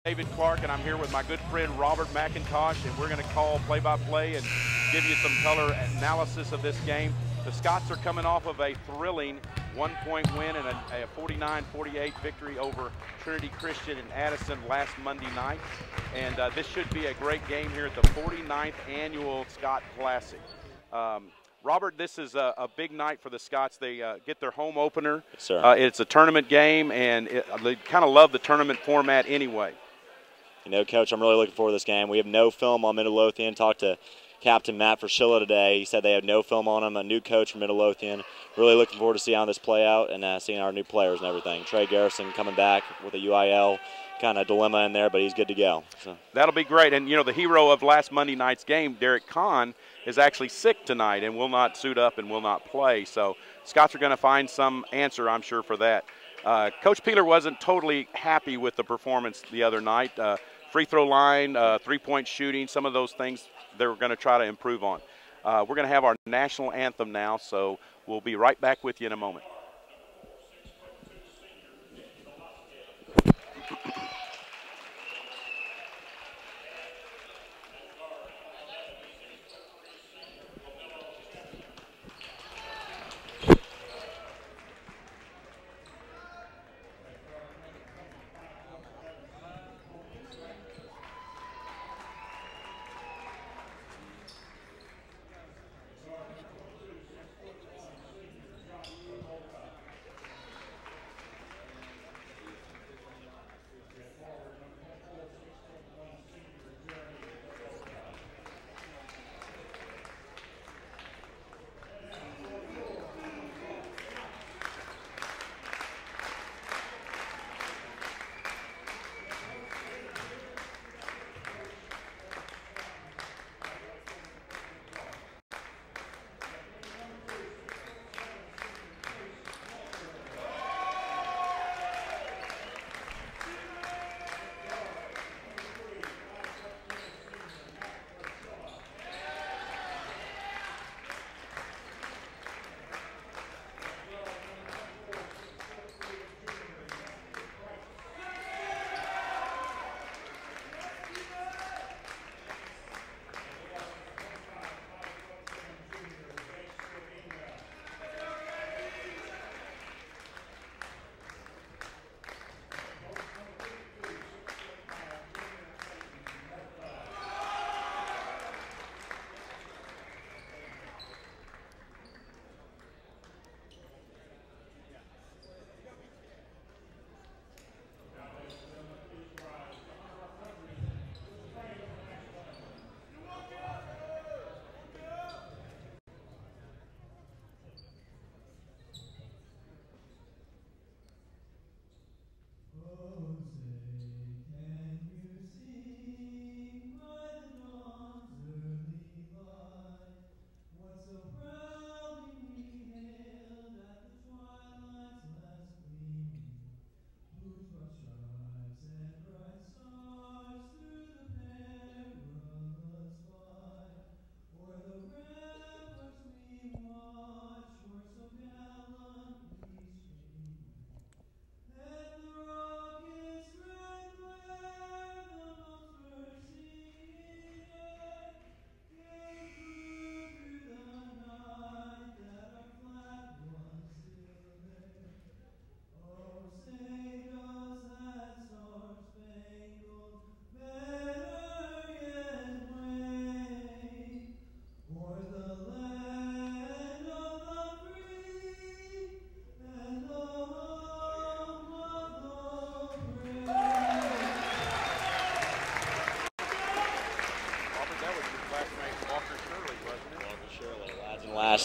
David Clark, and I'm here with my good friend Robert McIntosh, and we're going to call play-by-play and give you some color analysis of this game. The Scots are coming off of a thrilling one-point win and a 49-48 victory over Trinity Christian in Addison last Monday night. And this should be a great game here at the 49th Annual Scott Classic. Robert, this is a big night for the Scots. They get their home opener. Yes, sir. It's a tournament game, and they kind of love the tournament format anyway. You know, Coach, I'm really looking forward to this game. We have no film on Midlothan. Talked to Captain Matt Frischilla today. He said they had no film on him, a new coach from Midlothan. Really looking forward to seeing how this play out and seeing our new players and everything. Trey Garrison coming back with a UIL kind of dilemma in there, but he's good to go. So that'll be great. And, you know, the hero of last Monday night's game, Derek Kahn, is actually sick tonight and will not suit up and will not play. So Scots are going to find some answer, I'm sure, for that. Coach Peeler wasn't totally happy with the performance the other night. Free throw line, three-point shooting, some of those things they're going to try to improve on. We're going to have our national anthem now, so we'll be right back with you in a moment.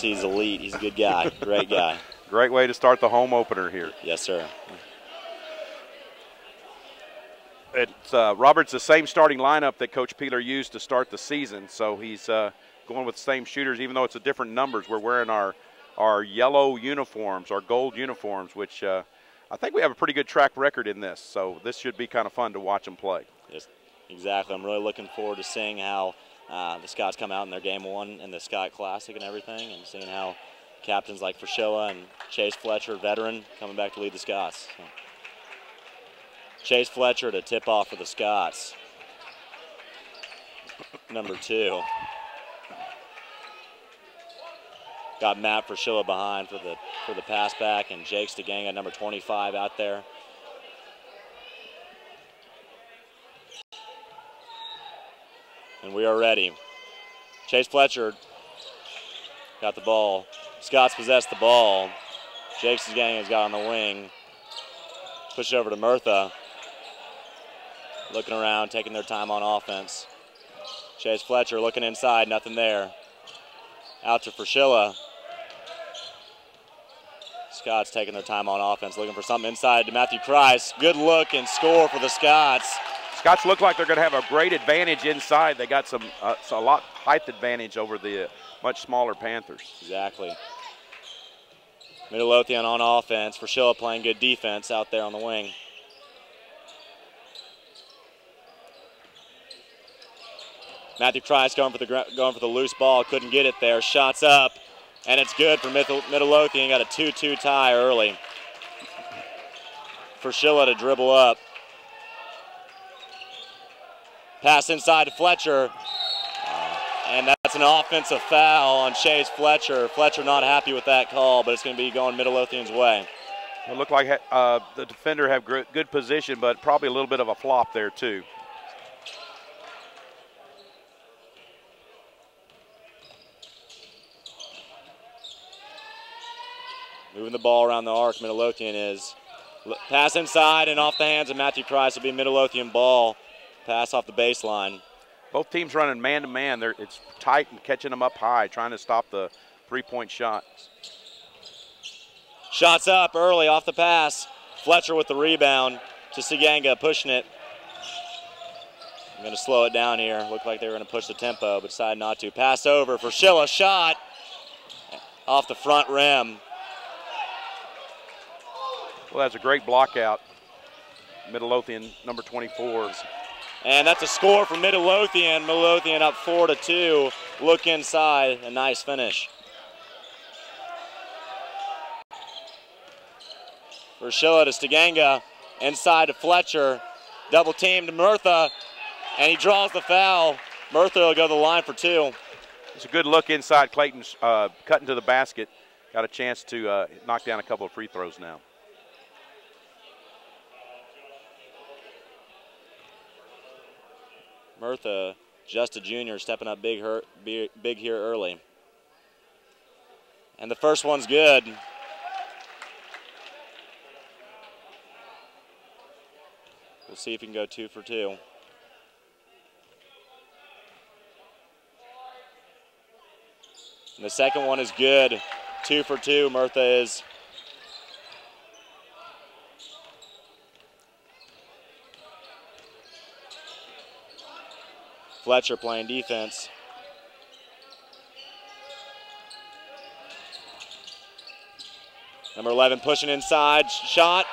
He's elite. He's a good guy. Great guy. Great way to start the home opener here. Yes, sir. It's Robert's the same starting lineup that Coach Peeler used to start the season, so he's going with the same shooters, even though it's a different numbers. We're wearing our yellow uniforms, our gold uniforms, which I think we have a pretty good track record in this, so this should be kind of fun to watch them play. Yes, exactly. I'm really looking forward to seeing how the Scots come out in their game one in the Scott Classic and everything, and seeing how captains like Frischilla and Chase Fletcher, veteran, coming back to lead the Scots. So. Chase Fletcher to tip off for the Scots. Number 2. Got Matt Fraschilla behind for the pass back, and Jake Stiganga, number 25, out there. And we are ready. Chase Fletcher got the ball. Scots possessed the ball. Jake Stiganga's got on the wing. Push it over to Murtha. Looking around, taking their time on offense. Chase Fletcher looking inside, nothing there. Out to Fraschilla. Scots taking their time on offense, looking for something inside to Matthew Kreis. Good look and score for the Scots. Scots look like they're going to have a great advantage inside. They got a lot height advantage over the much smaller Panthers. Exactly. Midlothian on offense. Fraschilla playing good defense out there on the wing. Matthew Kreis going for the loose ball. Couldn't get it there. Shots up, and it's good for Midlothian. Got a 2-2 tie early. Fraschilla to dribble up. Pass inside to Fletcher. And that's an offensive foul on Chase Fletcher. Fletcher not happy with that call, but it's going to be going Midlothian's way. It looked like the defender had good position, but probably a little bit of a flop there too. Moving the ball around the arc, Midlothian is. Pass inside and off the hands of Matthew Kreis will be Midlothian ball. Pass off the baseline. Both teams running man-to-man. It's tight and catching them up high, trying to stop the three-point shots. Shots up early off the pass. Fletcher with the rebound to Stiganga, pushing it. I'm going to slow it down here. Looked like they were going to push the tempo, but decided not to. Pass over for Schilla, shot off the front rim. Well, that's a great block out. Midlothian, number 24. And that's a score for Midlothian. Midlothian up 4-2. Look inside, a nice finish. Fraschilla to Stiganga, inside to Fletcher. Double team to Murtha, and he draws the foul. Murtha will go to the line for 2. It's a good look inside. Clayton's cutting to the basket. Got a chance to knock down a couple of free throws now. Murtha, just a junior, stepping up big here early. And the first one's good. We'll see if he can go 2 for 2. And the second one is good. 2 for 2, Murtha is. Fletcher playing defense. Number 11 pushing inside, shot.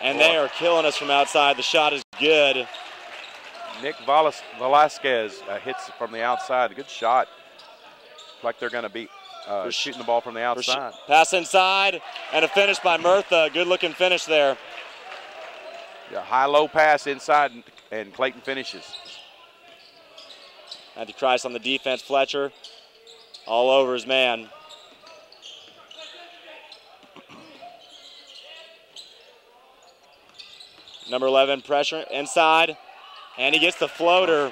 And they are killing us from outside. The shot is good. Nick Velasquez hits from the outside. A good shot. Like they're going to be shooting the ball from the outside. Pass inside and a finish by Murtha. Good looking finish there. Yeah, high-low pass inside and Clayton finishes. Matthew Kreis on the defense. Fletcher all over his man. Number 11 pressure inside, and he gets the floater.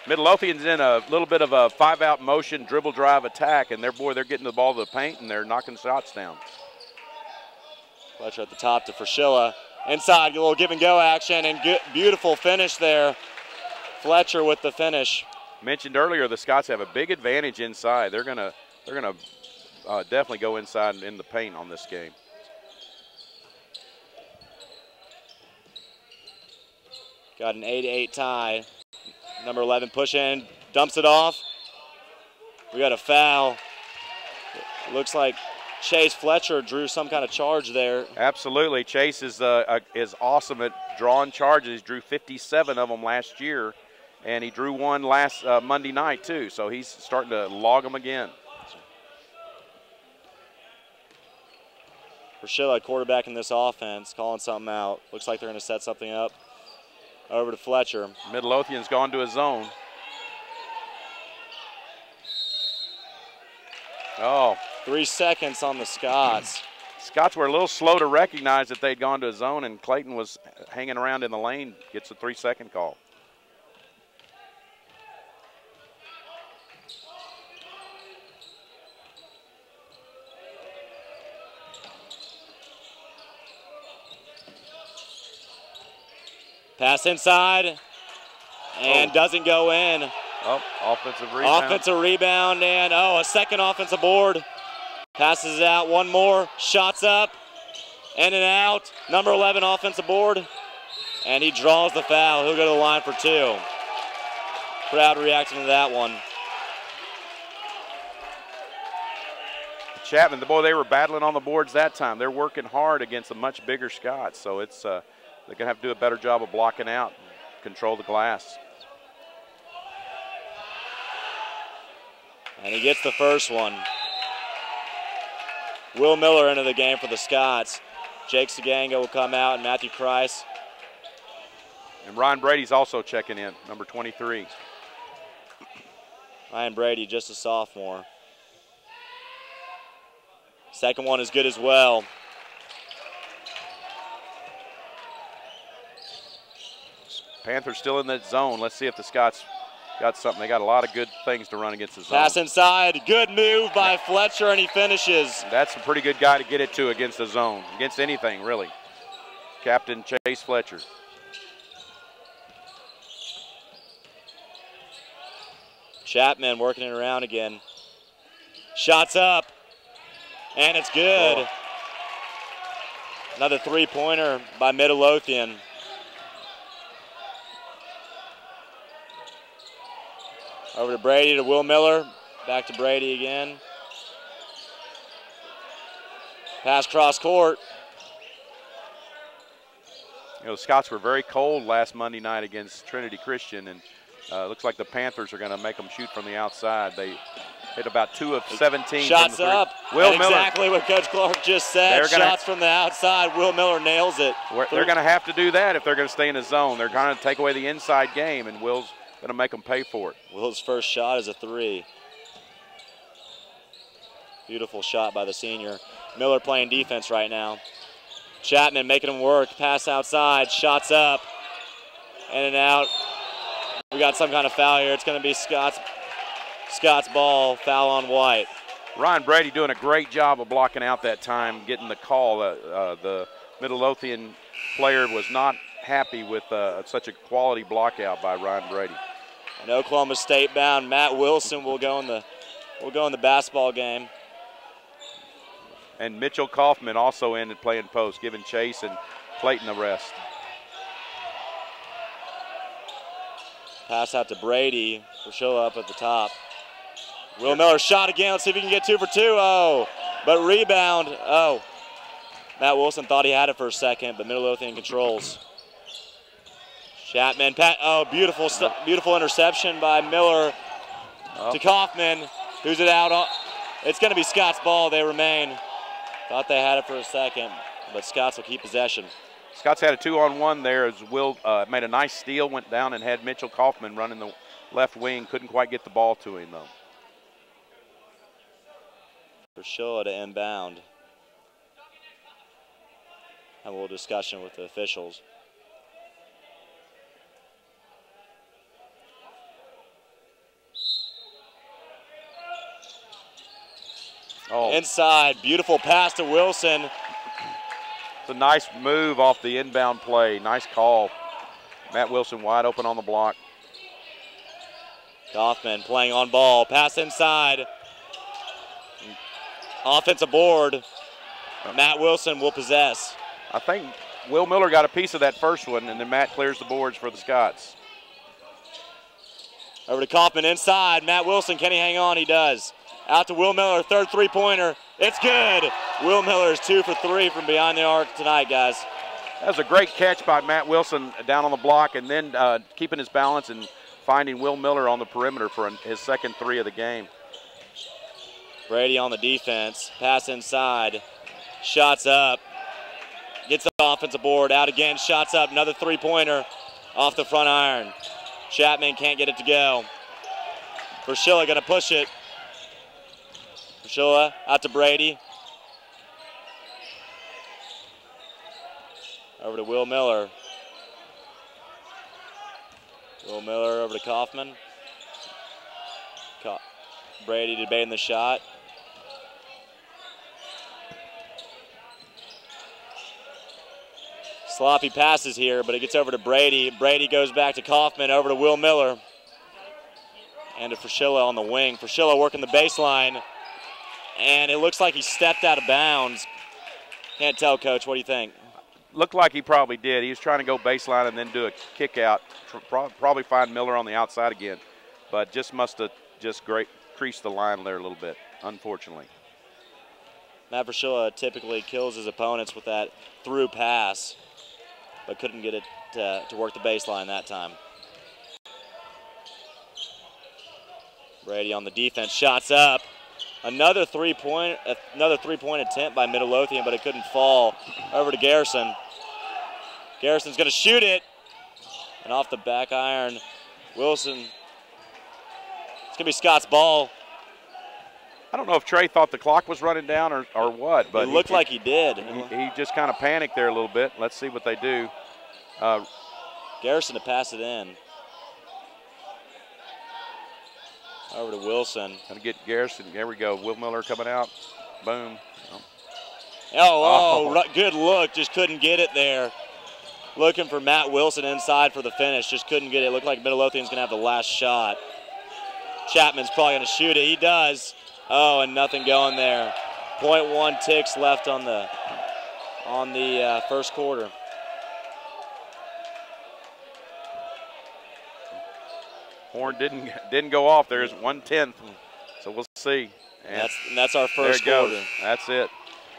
Midlothian's in a little bit of a 5-out motion, dribble drive attack, and they're getting the ball to the paint and they're knocking shots down. Fletcher at the top to Fraschilla. Inside, a little give and go action, and good, beautiful finish there. Fletcher with the finish. Mentioned earlier, the Scots have a big advantage inside. They're gonna definitely go inside in the paint on this game. Got an 8-8 tie. Number 11 push in, dumps it off. We got a foul. Looks like Chase Fletcher drew some kind of charge there. Absolutely, Chase is awesome at drawing charges. He drew 57 of them last year, and he drew one last Monday night too. So he's starting to log them again. Priscilla, quarterback in this offense, calling something out. Looks like they're going to set something up. Over to Fletcher. Midlothian's gone to his zone. Oh. 3 seconds on the Scots. Scots were a little slow to recognize that they'd gone to a zone, and Clayton was hanging around in the lane, gets a 3-second call. Pass inside, and doesn't go in. Oh, offensive rebound. Offensive rebound, and a second offensive board. Passes it out, one more, shots up, in and out. Number 11 offensive board, and he draws the foul. He'll go to the line for 2. Crowd reacting to that one. Chapman, boy, they were battling on the boards that time. They're working hard against a much bigger Scots, so it's they're going to have to do a better job of blocking out, control the glass. And he gets the first one. Will Miller into the game for the Scots. Jake Saganga will come out, and Matthew Price. And Ryan Brady's also checking in, number 23. Ryan Brady, just a sophomore. Second one is good as well. Panthers still in that zone. Let's see if the Scots got something. They got a lot of good things to run against the zone. Pass inside, good move by Fletcher, and he finishes. That's a pretty good guy to get it to against the zone, against anything, really. Captain Chase Fletcher. Chapman working it around again. Shots up, and it's good. Oh. Another three-pointer by Midlothian. Over to Brady, to Will Miller. Back to Brady again. Pass cross court. You know, the Scots were very cold last Monday night against Trinity Christian, and looks like the Panthers are going to make them shoot from the outside. They hit about 2 of 17. Shots from the up. Will Miller. Exactly what Coach Clark just said. Shots from the outside. Will Miller nails it. They're going to have to do that if they're going to stay in the zone. They're going to take away the inside game, and Will's going to make them pay for it. Will's first shot is a 3. Beautiful shot by the senior. Miller playing defense right now. Chapman making him work. Pass outside. Shots up. In and out. We got some kind of foul here. It's going to be Scott's ball. Foul on White. Ryan Brady doing a great job of blocking out that time, getting the call. The Midlothian player was not happy with such a quality block out by Ryan Brady. And Oklahoma State bound Matt Wilson will go in the basketball game. And Mitchell Kaufman also in and playing post, giving Chase and Clayton a rest. Pass out to Brady. Priscilla up at the top. Will Miller shot again. Let's see if he can get 2 for 2. Oh, but rebound. Oh, Matt Wilson thought he had it for a second, but Midlothian controls. Chapman, beautiful interception by Miller to Kaufman, who's it out. It's going to be Scott's ball. They remain. Thought they had it for a second, but Scots will keep possession. Scots had a 2-on-1 there as Will made a nice steal, went down and had Mitchell Kaufman running the left wing. Couldn't quite get the ball to him, though. Priscilla to inbound. Have a little discussion with the officials. Oh. Inside, beautiful pass to Wilson. It's a nice move off the inbound play. Nice call. Matt Wilson wide open on the block. Kaufman playing on ball. Pass inside. Offensive board. Matt Wilson will possess. I think Will Miller got a piece of that first one, and then Matt clears the boards for the Scots. Over to Kaufman inside. Matt Wilson, can he hang on? He does. Out to Will Miller, third three-pointer. It's good. Will Miller is 2 for 3 from behind the arc tonight, guys. That was a great catch by Matt Wilson down on the block, and then keeping his balance and finding Will Miller on the perimeter for his second 3 of the game. Brady on the defense. Pass inside. Shots up. Gets the offensive board. Out again. Shots up. Another three-pointer off the front iron. Chapman can't get it to go. Verschilla going to push it. Verschilla out to Brady. Over to Will Miller. Will Miller over to Kaufman. Brady debating the shot. Sloppy passes here, but it gets over to Brady. Brady goes back to Kaufman, over to Will Miller. And to Verschilla on the wing. Verschilla working the baseline. And it looks like he stepped out of bounds. Can't tell, Coach. What do you think? Looked like he probably did. He was trying to go baseline and then do a kick out. Probably find Miller on the outside again. But just must have just creased the line there a little bit, unfortunately. Matt Verschilla typically kills his opponents with that through pass, but couldn't get it to work the baseline that time. Brady on the defense, shots up. Another three-point attempt by Midlothian, but it couldn't fall. Over to Garrison. Garrison's going to shoot it, and off the back iron, Wilson. It's going to be Scott's ball. I don't know if Trey thought the clock was running down or what, but it looked like he did. He just kind of panicked there a little bit. Let's see what they do. Garrison to pass it in. Over to Wilson. Gonna get Garrison. There we go. Will Miller coming out. Boom. Good look. Just couldn't get it there. Looking for Matt Wilson inside for the finish. Just couldn't get it. Looked like Midlothian's gonna have the last shot. Chapman's probably gonna shoot it. He does. Oh, and nothing going there. 0.1 ticks left on the first quarter. Horn didn't go off. There's 1/10, so we'll see. And that's our first quarter. That's it.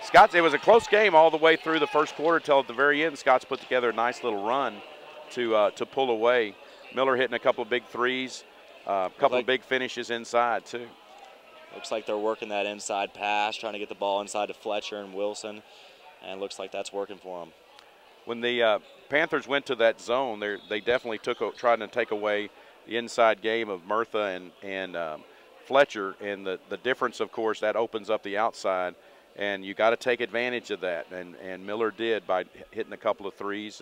Scott's. It was a close game all the way through the first quarter till at the very end. Scott's put together a nice little run to pull away. Miller hitting a couple of big threes, a couple of big finishes inside too. Looks like they're working that inside pass, trying to get the ball inside to Fletcher and Wilson, and looks like that's working for them. When the Panthers went to that zone, they definitely tried to take away the inside game of Murtha and Fletcher, and the difference, of course, that opens up the outside, and you got to take advantage of that, and Miller did by hitting a couple of threes,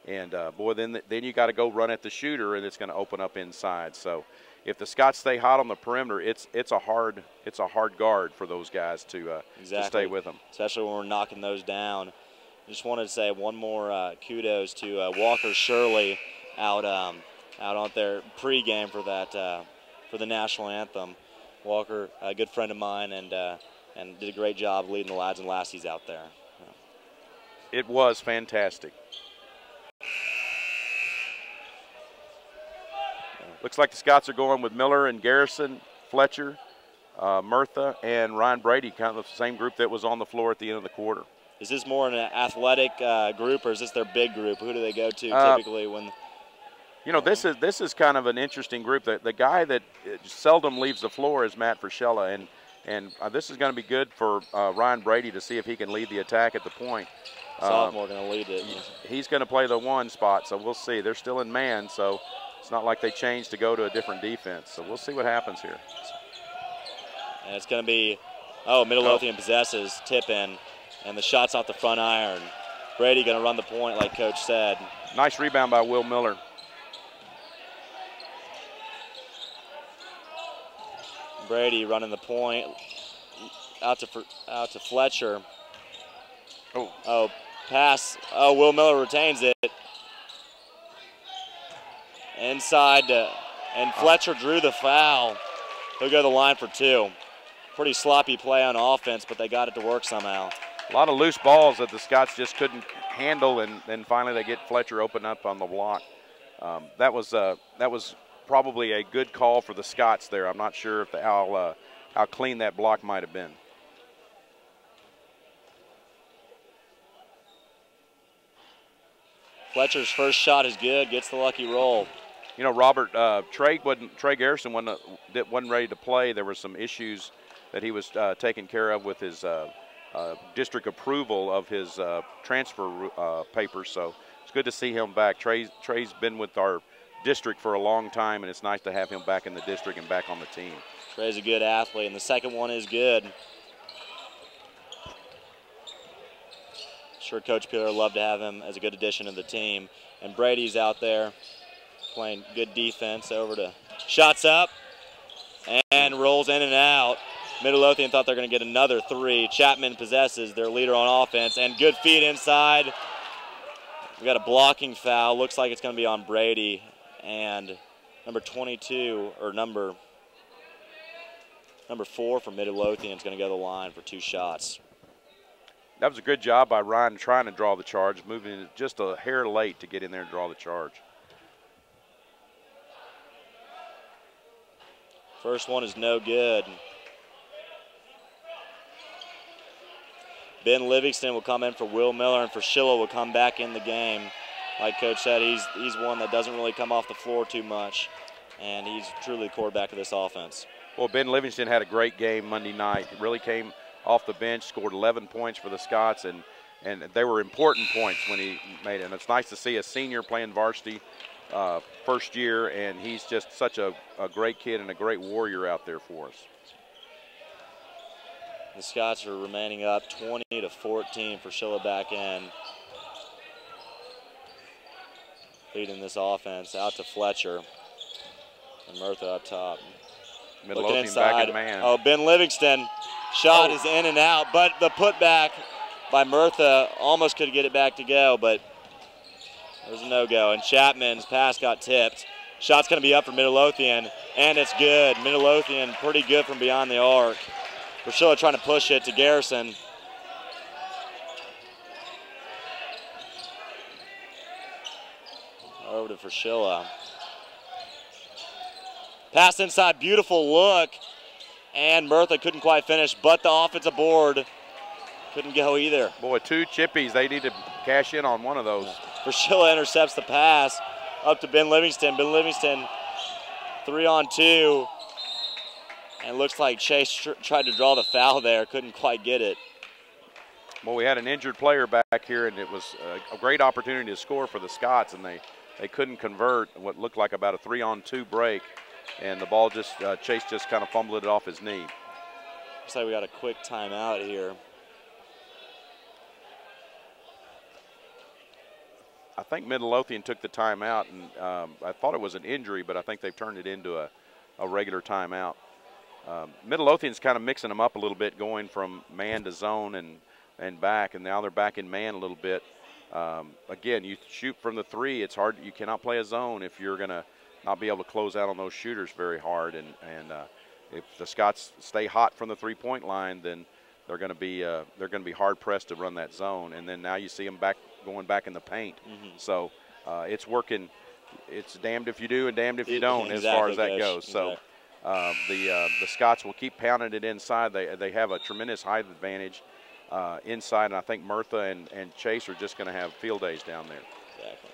and boy, then you got to go run at the shooter, and it's going to open up inside. So if the Scots stay hot on the perimeter, it's a hard guard for those guys to stay with them, especially when we're knocking those down. Just wanted to say one more kudos to Walker Shirley out on their pregame for that for the national anthem. Walker, a good friend of mine, and did a great job leading the lads and lassies out there. It was fantastic. Looks like the Scots are going with Miller and Garrison, Fletcher, Murtha, and Ryan Brady, kind of the same group that was on the floor at the end of the quarter. Is this more an athletic group, or is this their big group? Who do they go to typically when? You know, this is kind of an interesting group. The guy that seldom leaves the floor is Matt Verschilla, and this is going to be good for Ryan Brady to see if he can lead the attack at the point. Sophomore going to lead it. He's going to play the one spot, so we'll see. They're still in man, so it's not like they changed to go to a different defense. So we'll see what happens here. And it's going to be, Midlothian possesses, tip in, and the shot's off the front iron. Brady going to run the point like Coach said. Nice rebound by Will Miller. Brady running the point out to Fletcher. Pass. Will Miller retains it. Inside, and Fletcher drew the foul. He'll go to the line for two. Pretty sloppy play on offense, but they got it to work somehow. A lot of loose balls that the Scots just couldn't handle, and then finally they get Fletcher open up on the block. That was probably a good call for the Scots there. I'm not sure if how clean that block might have been. Fletcher's first shot is good, gets the lucky roll. You know, Robert, Trey Garrison wasn't ready to play. There were some issues that he was taking care of with his district approval of his transfer papers. So it's good to see him back. Trey's been with our district for a long time, and it's nice to have him back in the district and back on the team. Trey's a good athlete, and the second one is good. Sure, Coach Peeler would love to have him as a good addition to the team. And Brady's out there playing good defense. Over to shots up and rolls in and out. Midlothian thought they're going to get another three. Chapman possesses their leader on offense, and good feed inside. We got a blocking foul. Looks like it's going to be on Brady, and number 22 or number 4 for Midlothian is going to go to the line for 2 shots. That was a good job by Ryan trying to draw the charge, moving it just a hair late to get in there and draw the charge. First one is no good. Ben Livingston will come in for Will Miller, and Frischilla will come back in the game. Like Coach said, he's one that doesn't really come off the floor too much, and he's truly the quarterback of this offense. Well, Ben Livingston had a great game Monday night. He really came off the bench, scored 11 points for the Scots, and they were important points when he made it. And it's nice to see a senior playing varsity first year, and he's just such a great kid and a great warrior out there for us. The Scots are remaining up 20-14 for Schilla back in. Leading this offense out to Fletcher. And Murtha up top. Looking inside. Back in man. Oh, Ben Livingston. Shot is in and out, but the putback by Murtha almost could get it back to go, but there was a no-go. And Chapman's pass got tipped. Shot's going to be up for Midlothian, and it's good. Midlothian pretty good from beyond the arc. Priscilla trying to push it to Garrison. Over to Frischilla. Pass inside, beautiful look. And Murtha couldn't quite finish, but the offensive board couldn't go either. Boy, 2 chippies. They need to cash in on one of those. Frischilla intercepts the pass up to Ben Livingston. Ben Livingston 3-on-2. And looks like Chase tried to draw the foul there, couldn't quite get it. Well, we had an injured player back here, and it was a great opportunity to score for the Scots, and they couldn't convert what looked like about a 3-on-2 break, and the ball just, Chase just kind of fumbled it off his knee. Looks like we got a quick timeout here. I think Midlothian took the timeout, and I thought it was an injury, but I think they've turned it into a regular timeout. Midlothian's kind of mixing them up a little bit, going from man to zone and back, and now they're back in man a little bit. Again, you shoot from the 3, it's hard. You cannot play a zone if you're going to not be able to close out on those shooters very hard. And if the Scots stay hot from the 3-point line, then they're going to be hard pressed to run that zone. And then now you see them going back in the paint. Mm-hmm. So it's working. It's damned if you do and damned if you don't, exactly, as far as that goes. So. The Scots will keep pounding it inside. They have a tremendous height advantage inside, and I think Murtha and Chase are just going to have field days down there. Exactly.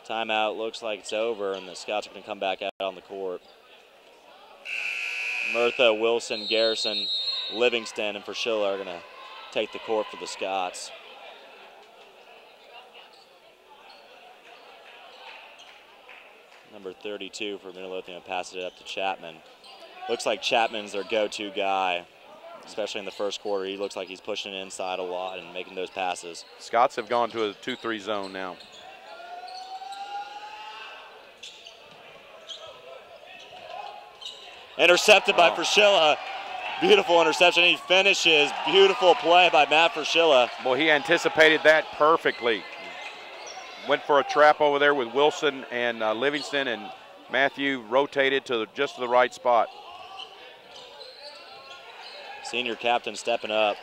Timeout looks like it's over, and the Scots are going to come back out on the court. Murtha, Wilson, Garrison, Livingston, and Frischilla are going to take the court for the Scots. Number 32 for Midlothian passes it up to Chapman. Looks like Chapman's their go-to guy, especially in the first quarter. He looks like he's pushing inside a lot and making those passes. Scots have gone to a 2-3 zone now. Intercepted by Frischilla. Beautiful interception. He finishes. Beautiful play by Matt Frischilla. Well, he anticipated that perfectly. Went for a trap over there with Wilson and Livingston, and Matthew rotated to just the right spot. Senior captain stepping up.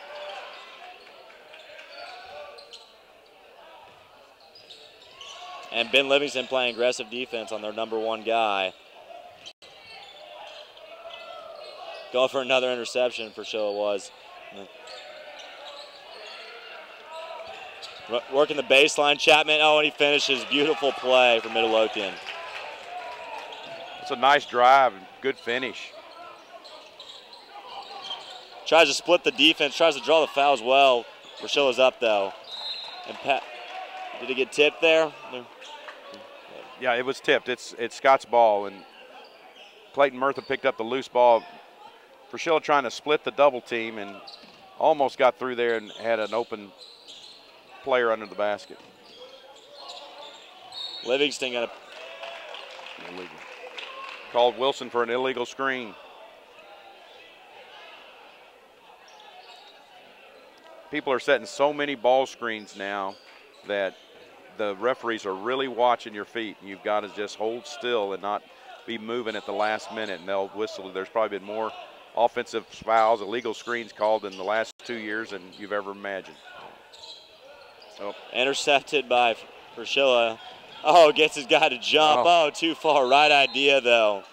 And Ben Livingston playing aggressive defense on their number 1 guy. Go for another interception for sure it was. Working the baseline, Chapman, and he finishes. Beautiful play for Midlothian. It's a nice drive, good finish. Tries to split the defense, tries to draw the foul as well. Priscilla's up though. And did it get tipped there? Yeah, it was tipped. It's Scott's ball, and Clayton Murtha picked up the loose ball. Priscilla trying to split the double team and almost got through there and had an open player under the basket. Livingston got illegal. Called Wilson for an illegal screen. People are setting so many ball screens now that the referees are really watching your feet. You've got to just hold still and not be moving at the last minute, and they'll whistle. There's probably been more offensive fouls, illegal screens called in the last 2 years than you've ever imagined. Oh. Intercepted by Priscilla. Oh, gets his guy to jump. Oh, too far. Right idea, though.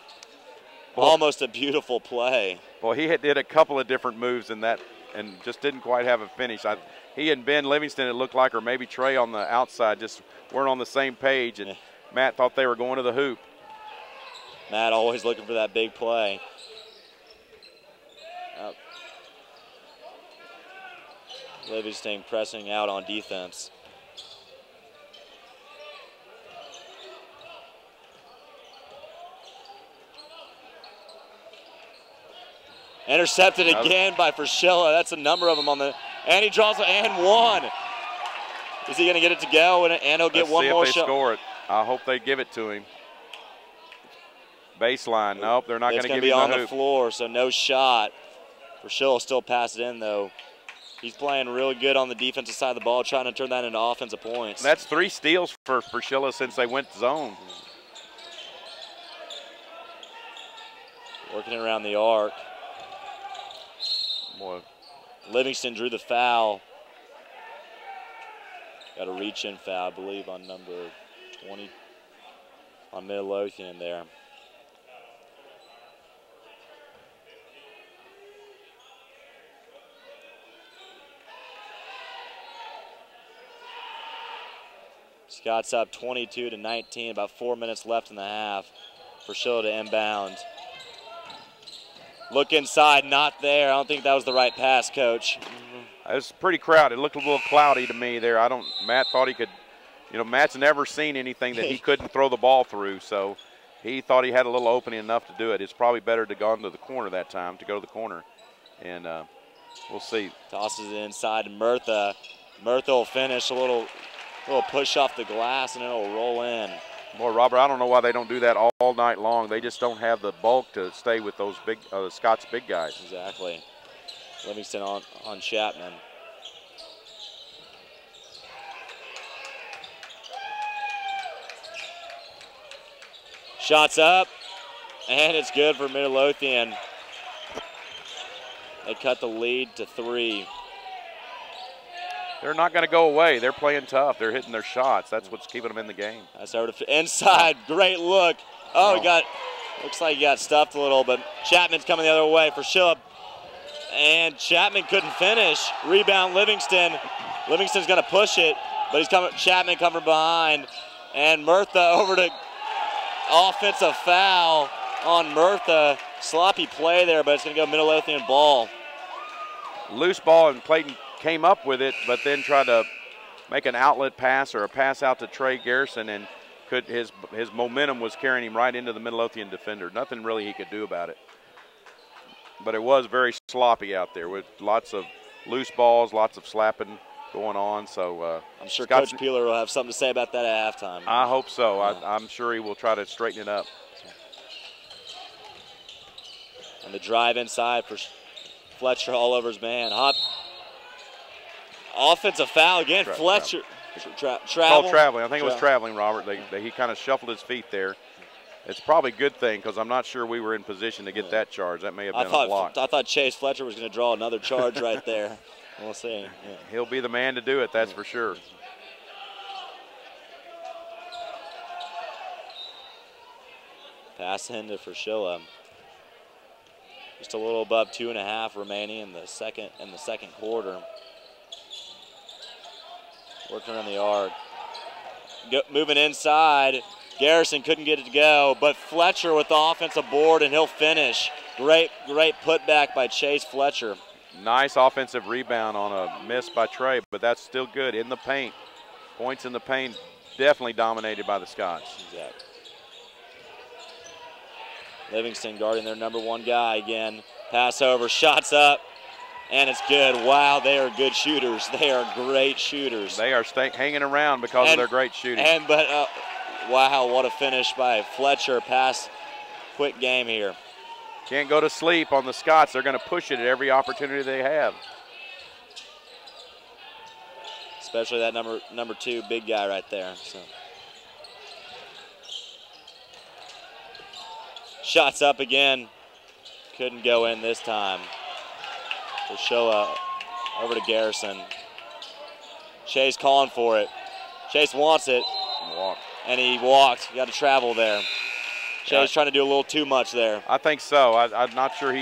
Well, almost a beautiful play. Well, he did a couple of different moves in that and just didn't quite have a finish. He and Ben Livingston, it looked like, or maybe Trey on the outside, just weren't on the same page, and Matt thought they were going to the hoop. Matt always looking for that big play. Livingston pressing out on defense. Intercepted again by Priscilla. That's a number of them on the, and he draws it and one. Is he going to get it to go? And he'll get one more shot. Let's see if they score it. I hope they give it to him. Baseline. Nope, they're not going to give him the hoop. It's going to be on the floor, so no shot. Priscilla will still pass it in, though. He's playing really good on the defensive side of the ball, trying to turn that into offensive points. That's 3 steals for Priscilla since they went zone. Working it around the arc. Boy. Livingston drew the foul. Got a reach-in foul, I believe, on number 20 on Midloathan there. Scott's up 22-19, about 4 minutes left in the half. Priscilla to inbound. Look inside, not there. I don't think that was the right pass, Coach. It was pretty crowded. It looked a little cloudy to me there. Matt thought he could, Matt's never seen anything that he couldn't throw the ball through, so he thought he had a little opening enough to do it. It's probably better to go into the corner that time, to go to the corner, and we'll see. Tosses it inside to Murtha. Murtha will finish a little push off the glass, and it'll roll in. Boy, Robert, I don't know why they don't do that all night long. They just don't have the bulk to stay with those big Scott's big guys. Exactly. Livingston on Chapman. Shots up, and it's good for Midlothian. They cut the lead to 3. They're not going to go away. They're playing tough. They're hitting their shots. That's what's keeping them in the game. That's over to inside. Great look. Oh, looks like he got stuffed a little, but Chapman's coming the other way for Schillup. And Chapman couldn't finish. Rebound Livingston. Livingston's going to push it, but Chapman coming behind. And Murtha over to offensive foul on Murtha. Sloppy play there, but it's going to go Midlothian ball. Loose ball, and Clayton came up with it, but then tried to make an outlet pass or a pass out to Trey Garrison, and his momentum was carrying him right into the Midlothian defender. Nothing really he could do about it. But it was very sloppy out there with lots of loose balls, lots of slapping going on. So I'm sure Coach Peeler will have something to say about that at halftime. I hope so. I'm sure he will try to straighten it up. And the drive inside for Fletcher all over his man. Hot offensive foul again. Fletcher. Travel? Called traveling. I think it was traveling, Robert. He kind of shuffled his feet there. It's probably a good thing because I'm not sure we were in position to get that charge. That may have been a block. I thought Chase Fletcher was going to draw another charge right there. We'll see. Yeah. He'll be the man to do it, that's for sure. Pass into Priscilla. Just a little above 2.5 remaining in the second quarter. Working around the arc. Moving inside. Garrison couldn't get it to go, but Fletcher with the offensive board, and he'll finish. Great putback by Chase Fletcher. Nice offensive rebound on a miss by Trey, but that's still good in the paint. Points in the paint, definitely dominated by the Scots. Exactly. Livingston guarding their #1 guy again. Pass over, shots up, and it's good. Wow, they are good shooters. They are great shooters. They are hanging around because of their great shooting. Wow, what a finish by Fletcher. Pass, quick game here. Can't go to sleep on the Scots. They're going to push it at every opportunity they have. Especially that number 2 big guy right there. So. Shots up again. Couldn't go in this time. Urshela over to Garrison. Chase calling for it. Chase wants it. And he walked. Got to travel there. Chase trying to do a little too much there. I think so. I'm not sure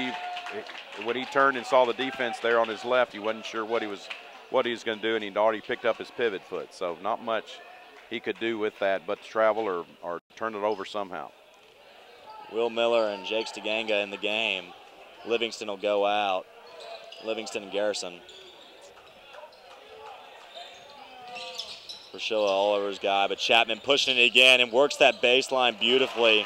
when he turned and saw the defense there on his left, he wasn't sure what he was going to do, and he'd already picked up his pivot foot. So not much he could do with that but travel or turn it over somehow. Will Miller and Jake Stiganga in the game. Livingston will go out. Livingston and Garrison. Urshela all over his guy, but Chapman pushing it again and works that baseline beautifully.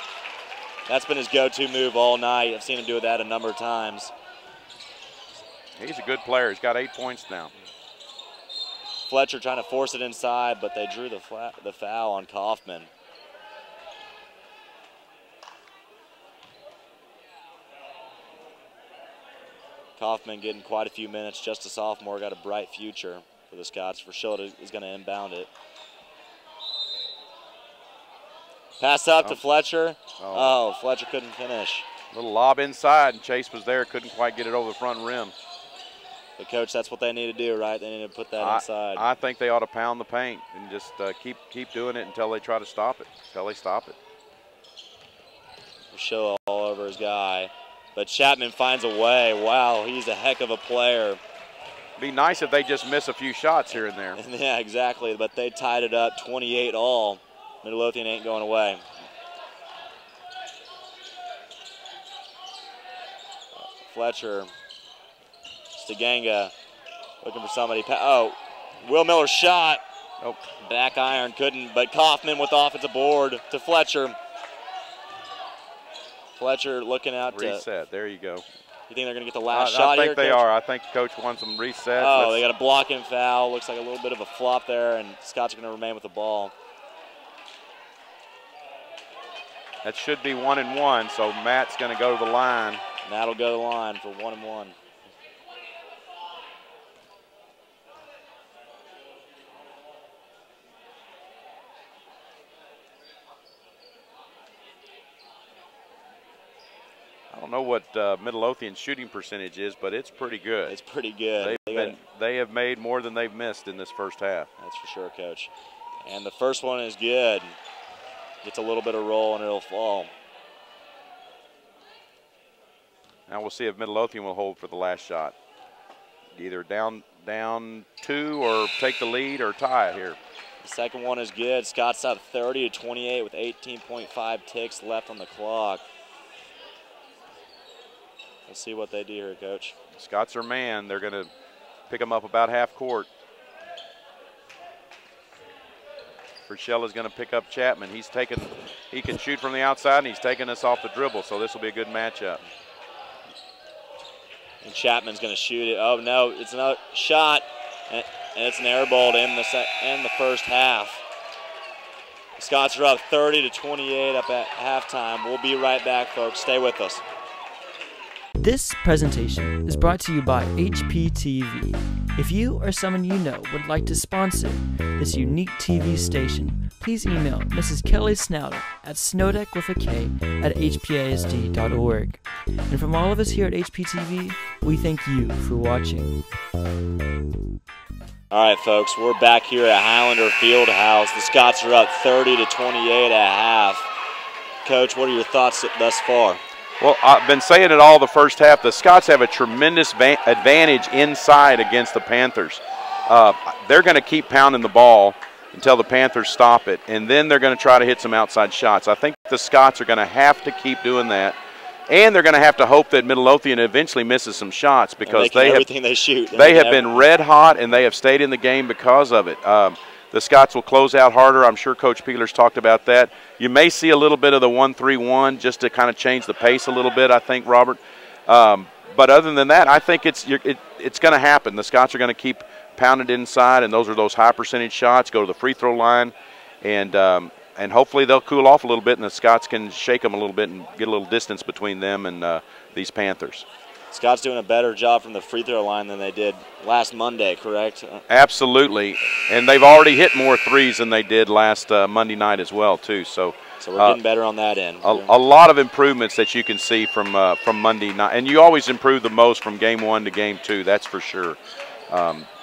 That's been his go-to move all night. I've seen him do that a number of times. He's a good player. He's got 8 points now. Fletcher trying to force it inside, but they drew the foul on Kaufman. Kaufman getting quite a few minutes, just a sophomore, got a bright future for the Scots. Urshela is going to inbound it. Pass up to Fletcher. Oh, Fletcher couldn't finish. Little lob inside, and Chase was there, couldn't quite get it over the front rim. But, Coach, that's what they need to do, right? They need to put that inside. I think they ought to pound the paint and just keep doing it until they try to stop it, until they stop it. Urshela all over his guy. But Chapman finds a way. Wow, he's a heck of a player. Be nice if they just miss a few shots here and there. Yeah, exactly. But they tied it up 28 all. Midlothian ain't going away. Fletcher, Stiganga looking for somebody. Will Miller shot. Nope. Back iron couldn't, but Kaufman with the offensive board to Fletcher. Fletcher looking out to reset. There you go. You think they're going to get the last shot here? I think they are. I think Coach wants them reset. Oh, they got a blocking foul. Looks like a little bit of a flop there, and Scott's going to remain with the ball. That should be 1-1, so Matt's going to go to the line. Matt will go to the line for 1-1. I don't know what Midlothian's shooting percentage is, but it's pretty good. It's pretty good. They have made more than they've missed in this first half. That's for sure, Coach. And the first one is good. Gets a little bit of roll and it'll fall. Now we'll see if Midlothian will hold for the last shot. Either down 2 or take the lead or tie it here. The second one is good. Scott's up 30-28 with 18.5 ticks left on the clock. Let's see what they do here, Coach. Scots are man. They're going to pick them up about half court. Urshela's going to pick up Chapman. He can shoot from the outside, and he's taking us off the dribble, so this will be a good matchup. And Chapman's going to shoot it. Oh, no, it's another shot, and it's an air ball to end the first half. The Scots are up 30-28 up at halftime. We'll be right back, folks. Stay with us. This presentation is brought to you by HPTV. If you or someone you know would like to sponsor this unique TV station, please email Mrs. Kelly Snowder at snowdeck@hpasd.org. And from all of us here at HPTV, we thank you for watching. All right, folks, we're back here at Highlander Fieldhouse. The Scots are up 30-28 at half. Coach, what are your thoughts thus far? Well, I've been saying it all the first half. The Scots have a tremendous advantage inside against the Panthers. They're going to keep pounding the ball until the Panthers stop it, and then they're going to try to hit some outside shots. I think the Scots are going to have to keep doing that And they're going to have to hope that Midlothian eventually misses some shots because they shoot. They have been red hot, and they have stayed in the game because of it. The Scots will close out harder. I'm sure Coach Peeler's talked about that. You may see a little bit of the 1-3-1 just to kind of change the pace a little bit, I think, Robert. But other than that, I think it's going to happen. The Scots are going to keep pounding inside, and those are those high percentage shots, go to the free throw line, and hopefully they'll cool off a little bit, and the Scots can shake them a little bit and get a little distance between them and these Panthers. Scott's doing a better job from the free throw line than they did last Monday, correct? Absolutely, and they've already hit more threes than they did last Monday night as well, too. So we're getting better on that end. A lot of improvements that you can see from Monday night, and you always improve the most from game 1 to game 2. That's for sure.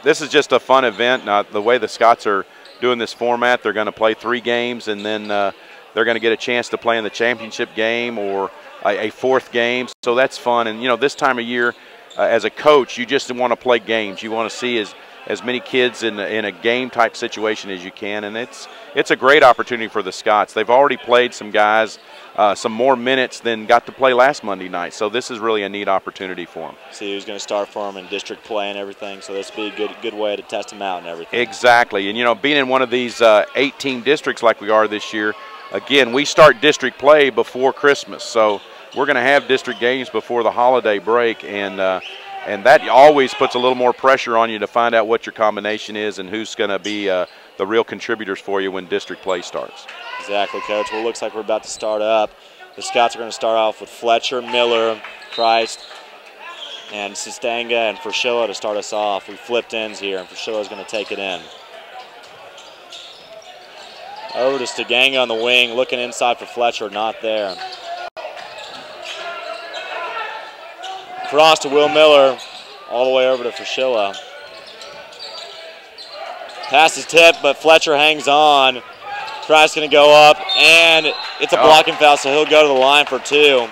This is just a fun event. Now, the way the Scots are doing this format, they're going to play 3 games, and then they're going to get a chance to play in the championship game or a 4th game. So that's fun. And, you know, this time of year, as a coach, you just want to play games. You want to see as many kids in a game-type situation as you can, and it's a great opportunity for the Scots. They've already played some guys some more minutes than got to play last Monday night, so this is really a neat opportunity for them. See who's going to start for them in district play and everything, so this will be a good way to test them out and everything. Exactly, and, you know, being in one of these 18 districts like we are this year, again, we start district play before Christmas, so we're going to have district games before the holiday break, and that always puts a little more pressure on you to find out what your combination is and who's going to be the real contributors for you when district play starts. Exactly, Coach. Well, it looks like we're about to start up. The Scots are going to start off with Fletcher, Miller, Christ, and Sistanga and Frashilla to start us off. We flipped ends here, and Frashilla's going to take it in. Over to Stiganga on the wing, looking inside for Fletcher, not there. Cross to Will Miller, all the way over to Frashilla. Pass is tipped, but Fletcher hangs on. Christ's going to go up, and it's a blocking foul, so he'll go to the line for 2.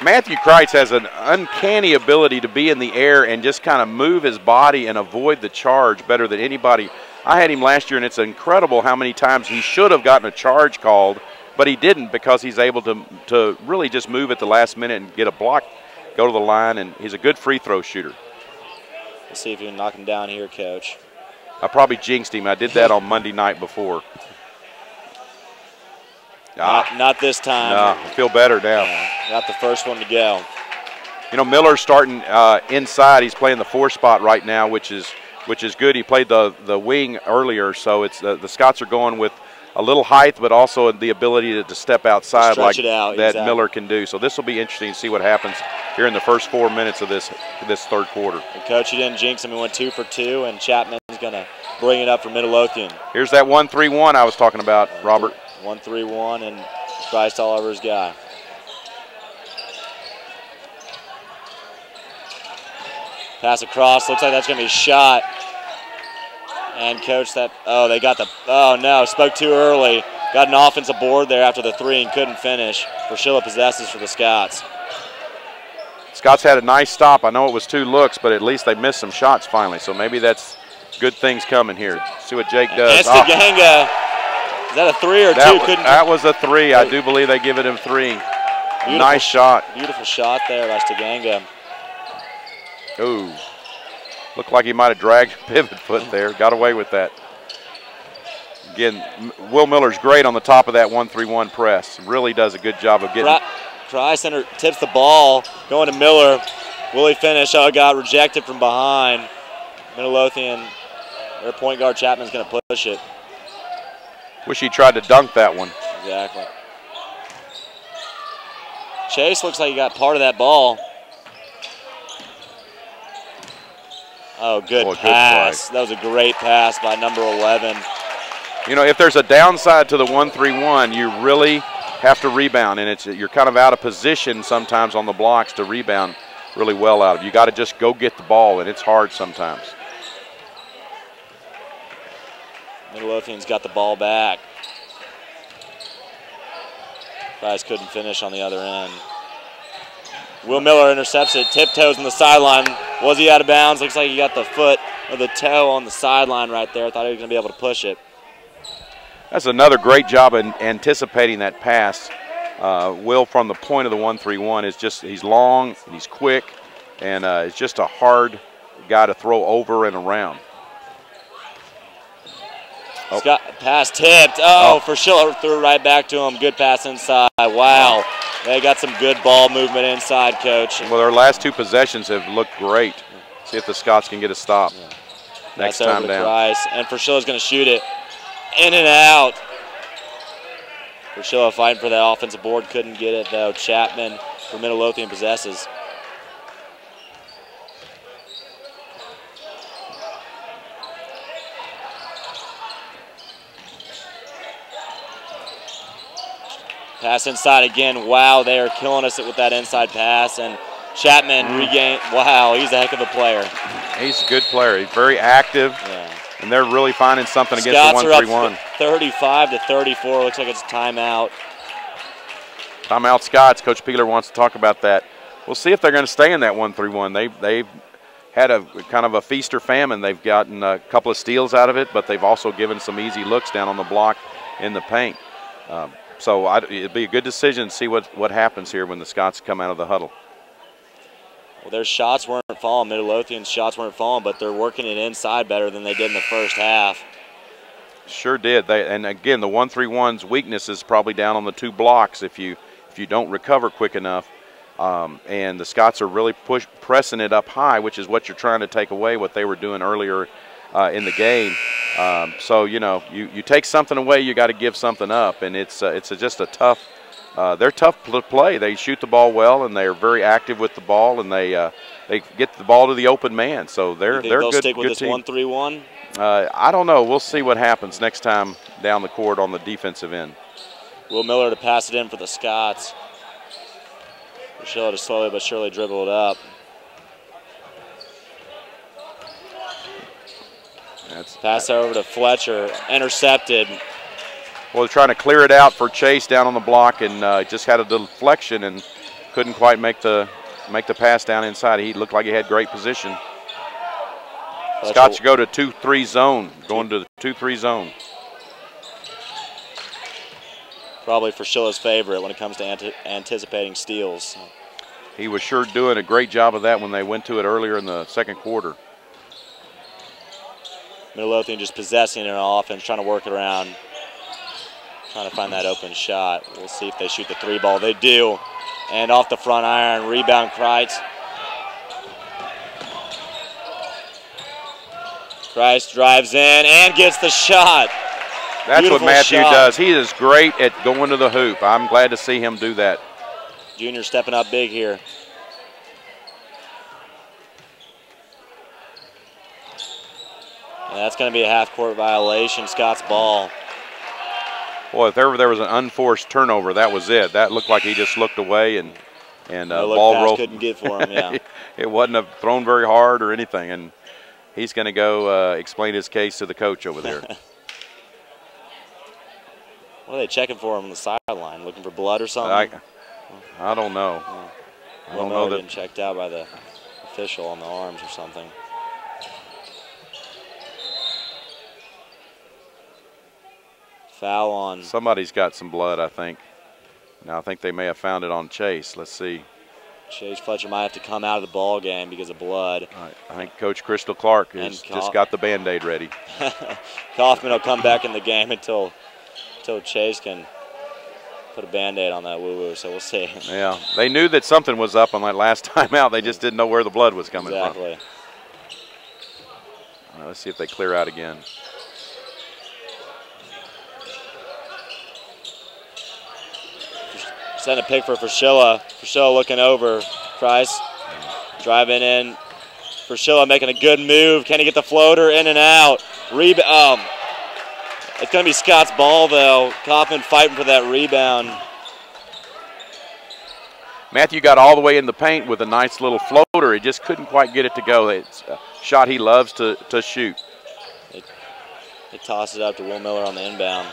Matthew Kreitz has an uncanny ability to be in the air and just kind of move his body and avoid the charge better than anybody. I had him last year, and it's incredible how many times he should have gotten a charge called, but he didn't because he's able to really just move at the last minute and get a block, go to the line, and he's a good free throw shooter. Let's see if you can knock him down here, Coach. I probably jinxed him. I did that on Monday night before. Not this time. No, I feel better now. Got the first one to go. You know, Miller's starting inside. He's playing the 4 spot right now, which is good. He played the wing earlier, so it's the Scots are going with a little height, but also the ability to step outside like that exactly. Miller can do. So this will be interesting to see what happens here in the first 4 minutes of this third quarter. And Coach, you didn't jinx him. He went 2 for 2, and Chapman's going to bring it up for Midlothian. Here's that 1-3-1 I was talking about, Robert. 1-3-1, and Christ all over his guy. Pass across, looks like that's going to be a shot. And Coach, they got no, spoke too early. Got an offensive board there after the 3 and couldn't finish. Frashilla possesses for the Scots. Scots had a nice stop. I know it was 2 looks, but at least they missed some shots finally. So maybe that's good things coming here. See what Jake does. And Stiganga. Is that a 3 or 2? That was a 3. I do believe they give it him 3. Nice shot. Beautiful shot there by Stiganga. Ooh. Looked like he might have dragged a pivot foot there. Got away with that. Again, Will Miller's great on the top of that 1-3-1 press. Really does a good job of getting. Price center tips the ball, going to Miller. Will he finish? Oh, it got rejected from behind. Midlothian, their point guard Chapman's going to push it. Wish he tried to dunk that one. Exactly. Chase looks like he got part of that ball. Oh, good pass. That was a great pass by number 11. You know, if there's a downside to the 1-3-1, you really have to rebound, and you're kind of out of position sometimes on the blocks to rebound really well out of. You got to just go get the ball, and it's hard sometimes. Midlothian's got the ball back. Guys couldn't finish on the other end. Will Miller intercepts it, tiptoes on the sideline. Was he out of bounds? Looks like he got the foot or the toe on the sideline right there. Thought he was going to be able to push it. That's another great job in anticipating that pass. Will from the point of the 1-3-1 is just, he's long, and he's quick, and it's just a hard guy to throw over and around. Scott, pass tipped. For Schiller threw right back to him. Good pass inside. Wow. They got some good ball movement inside, Coach. Well, their last 2 possessions have looked great. See if the Scots can get a stop. Yeah. Next That's time over to down. Price, and Priscilla's going to shoot it. In and out. Priscilla fighting for that offensive board. Couldn't get it, though. Chapman for Midlothian possesses. Pass inside again. Wow, they are killing us with that inside pass. And Chapman regained. Wow, he's a heck of a player. He's a good player. He's very active. Yeah. And they're really finding something against Scots the are 1-3-1. up 35-34. Looks like it's a timeout. Timeout Scots. Coach Peeler wants to talk about that. We'll see if they're going to stay in that 1-3-1. They've had a kind of a feast or famine. They've gotten a couple of steals out of it, but they've also given some easy looks down on the block in the paint. So it'd be a good decision to see what happens here when the Scots come out of the huddle. Well, their shots weren't falling. Midlothian's shots weren't falling, but they're working it inside better than they did in the first half. Sure did. And again, the 1-3-1's weakness is probably down on the 2 blocks if you don't recover quick enough. And the Scots are really pressing it up high, which is what you're trying to take away what they were doing earlier in the game. So, you know, you take something away, you got to give something up, and it's just a tough. They're tough to play. They shoot the ball well, and they're very active with the ball, and they get the ball to the open man. So they're they'll good. Stick with good this team. 1-3-1. I don't know. We'll see what happens next time down the court on the defensive end. Will Miller to pass it in for the Scots. Michelle to slowly but surely dribble it up. Pass over to Fletcher, intercepted. Well, they're trying to clear it out for Chase down on the block, and just had a deflection and couldn't quite make the pass down inside. He looked like he had great position. Fletcher. Scots go to 2-3 zone, going to the 2-3 zone. Probably for Schilla's favorite when it comes to anticipating steals. He was sure doing a great job of that when they went to it earlier in the second quarter. Midlothian just possessing it on offense, trying to work it around, trying to find that open shot. We'll see if they shoot the 3 ball. They do. And off the front iron, rebound Kreitz. Kreitz drives in and gets the shot. That's Beautiful what Matthew shot. does. He is great at going to the hoop. I'm glad to see him do that. Junior stepping up big here. And that's going to be a half-court violation. Scott's ball. Boy, if ever there was an unforced turnover, that was it. That looked like he just looked away and ball roll couldn't get for him. Yeah, it wasn't thrown very hard or anything, and he's going to go explain his case to the coach over there. What are they checking for him on the sideline? Looking for blood or something? I don't know. I don't know that. Getting checked out by the official on the arms or something. Foul on. Somebody's got some blood, I think. Now I think they may have found it on Chase. Let's see. Chase Fletcher might have to come out of the ball game because of blood. I think Coach Crystal Clark has just got the Band-Aid ready. Kaufman will come back in the game until Chase can put a Band-Aid on that woo-woo, so we'll see. Yeah, they knew that something was up on that last time out. They just didn't know where the blood was coming from. Exactly. All right, let's see if they clear out again. Setting a pick for Frashilla. Frashilla looking over. Price driving in. Frashilla making a good move. Can he get the floater in and out? Rebound. It's going to be Scott's ball, though. Kaufman fighting for that rebound. Matthew got all the way in the paint with a nice little floater. He just couldn't quite get it to go. It's a shot he loves to shoot. They toss it up to Will Miller on the inbound.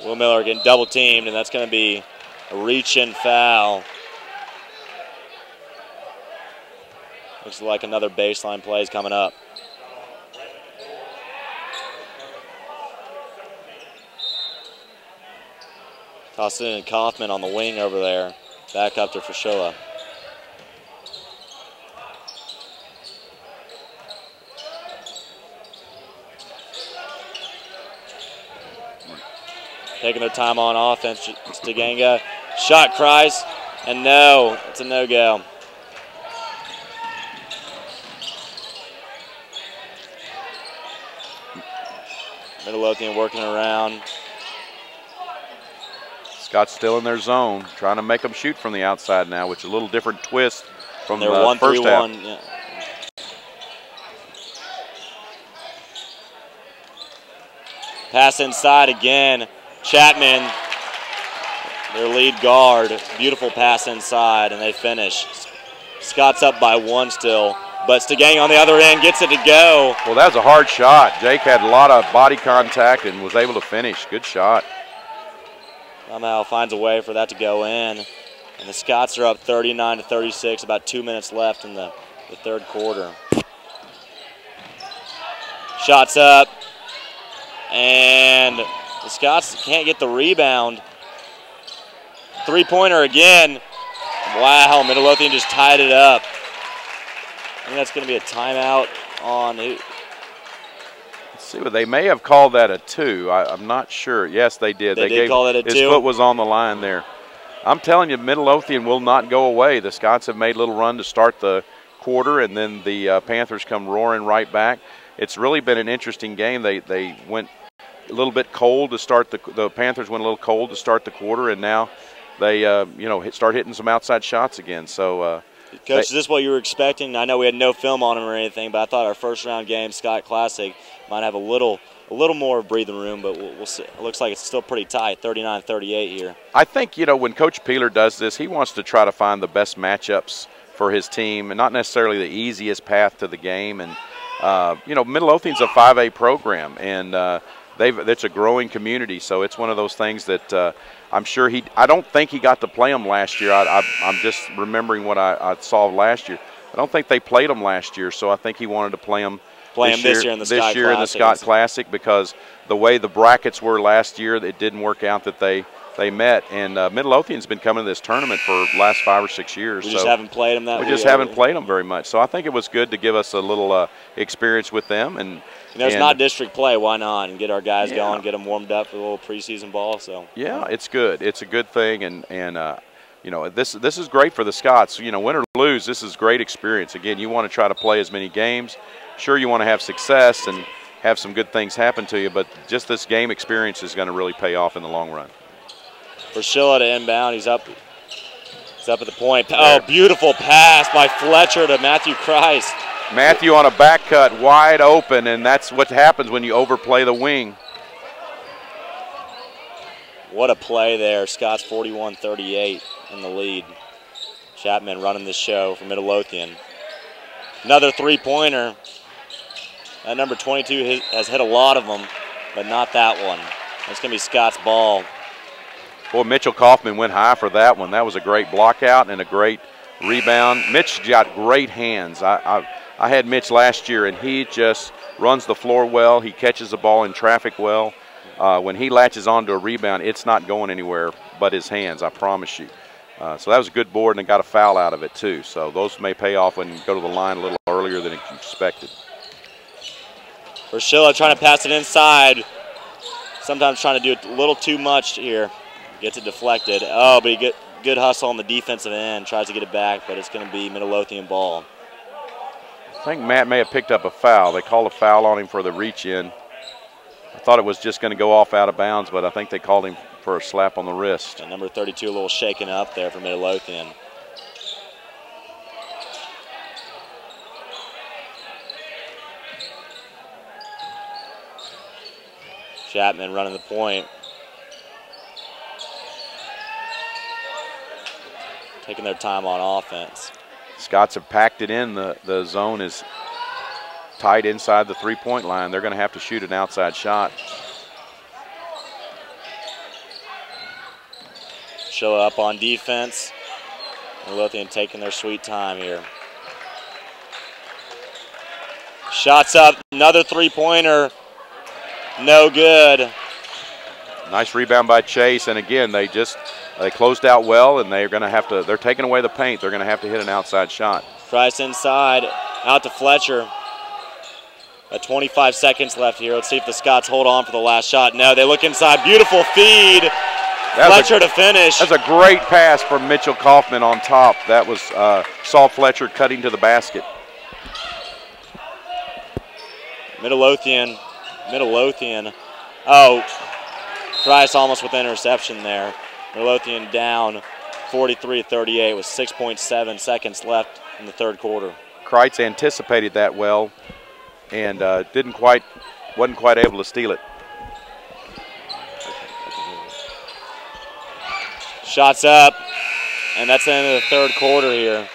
Will Miller getting double teamed, and that's going to be a reach-in foul. Looks like another baseline play is coming up. Toss it in Kaufman on the wing over there. Back up to Fraschilla. Taking their time on offense. Stiganga. Shot cries. And no, it's a no-go. Midlothian working around. Scott's still in their zone, trying to make them shoot from the outside now, which is a little different twist from their the first half. Yeah. Pass inside again. Chapman, their lead guard. Beautiful pass inside, and they finish. Scott's up by 1 still, but Stiganga on the other end gets it to go. Well, that was a hard shot. Jake had a lot of body contact and was able to finish. Good shot. Somehow finds a way for that to go in. And the Scots are up 39-36, about 2 minutes left in the third quarter. Shots up. And the Scots can't get the rebound. Three-pointer again. Wow, Midlothian just tied it up. I think that's going to be a timeout on who? Let's see, they may have called that a 2. I'm not sure. Yes, they did. They did call it a 2. His foot was on the line there. I'm telling you, Midlothian will not go away. The Scots have made a little run to start the quarter, and then the Panthers come roaring right back. It's really been an interesting game. They went a little bit cold to start the Panthers went a little cold to start the quarter, and now they start hitting some outside shots again. So. Coach, is this what you were expecting? I know we had no film on him or anything, but I thought our first-round game, Scott Classic, might have a little more breathing room, but we'll see. It looks like it's still pretty tight, 39-38 here. I think, when Coach Peeler does this, he wants to try to find the best matchups for his team and not necessarily the easiest path to the game. And, Midlothian's a 5A program, and it's a growing community, so it's one of those things that I'm sure I don't think he got to play them last year. I'm just remembering what I saw last year. I don't think they played them last year, so I think he wanted to play them this year in the Scott Classic, because the way the brackets were last year, it didn't work out that they met. And Midlothian's been coming to this tournament for the last 5 or 6 years. We just haven't played them We just haven't played them very much. So I think it was good to give us a little experience with them. And it's not district play. Why not? And get our guys going, get them warmed up for a little preseason ball. So yeah, it's good. It's a good thing, and this is great for the Scots. Win or lose, this is great experience. Again, you want to try to play as many games. Sure, you want to have success and have some good things happen to you, but just this game experience is going to really pay off in the long run. Fraschilla to inbound. He's up at the point. Oh, beautiful pass by Fletcher to Matthew Christ. Matthew on a back cut, wide open, and that's what happens when you overplay the wing. What a play there. Scott's 41-38 in the lead. Chapman running the show for Midlothian. Another three-pointer. That number 22 has hit a lot of them, but not that one. It's going to be Scott's ball. Boy, Mitchell Kaufman went high for that one. That was a great block out and a great rebound. Mitch got great hands. I had Mitch last year, and he just runs the floor well. He catches the ball in traffic well. When he latches onto a rebound, it's not going anywhere but his hands, I promise you. So that was a good board, and got a foul out of it too. So those may pay off when you go to the line a little earlier than expected. Fraschilla trying to pass it inside. Sometimes trying to do it a little too much here. Gets it deflected. Oh, but he good hustle on the defensive end. Tries to get it back, but it's going to be Midlothian ball. I think Matt may have picked up a foul. They called a foul on him for the reach in. I thought it was just going to go off out of bounds, but I think they called him for a slap on the wrist. And number 32 a little shaken up there for Midlothian. Chapman running the point. Taking their time on offense. Scots have packed it in. The zone is tight inside the three-point line. They're going to have to shoot an outside shot. Show up on defense. Midlothian taking their sweet time here. Shots up. Another three-pointer. No good. Nice rebound by Chase, and again, they closed out well, and they're going to have to, they're taking away the paint. They're going to have to hit an outside shot. Price inside, out to Fletcher. 25 seconds left here. Let's see if the Scots hold on for the last shot. No, they look inside. Beautiful feed. Fletcher to finish. That's a great pass from Mitchell Kaufman on top. That was saw Fletcher cutting to the basket. Midloathan. Oh, Price almost with interception there. Midloathan down 43-38 with 6.7 seconds left in the third quarter. Kreitz anticipated that well and wasn't quite able to steal it. Shots up, and that's the end of the third quarter here.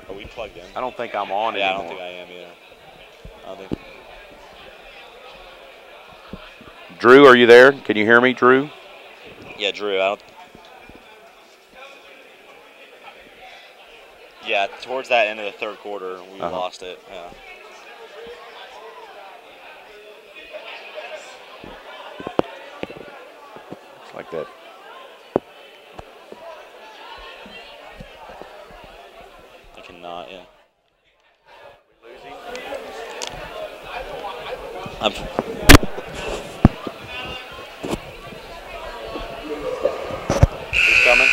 Are we plugged in? I don't think I'm on anymore. I don't think I am either. Drew, are you there? Can you hear me, Drew? Yeah, Drew. Yeah, towards that end of the third quarter, we lost it. Yeah. It's like that. I cannot, yeah. Who's coming?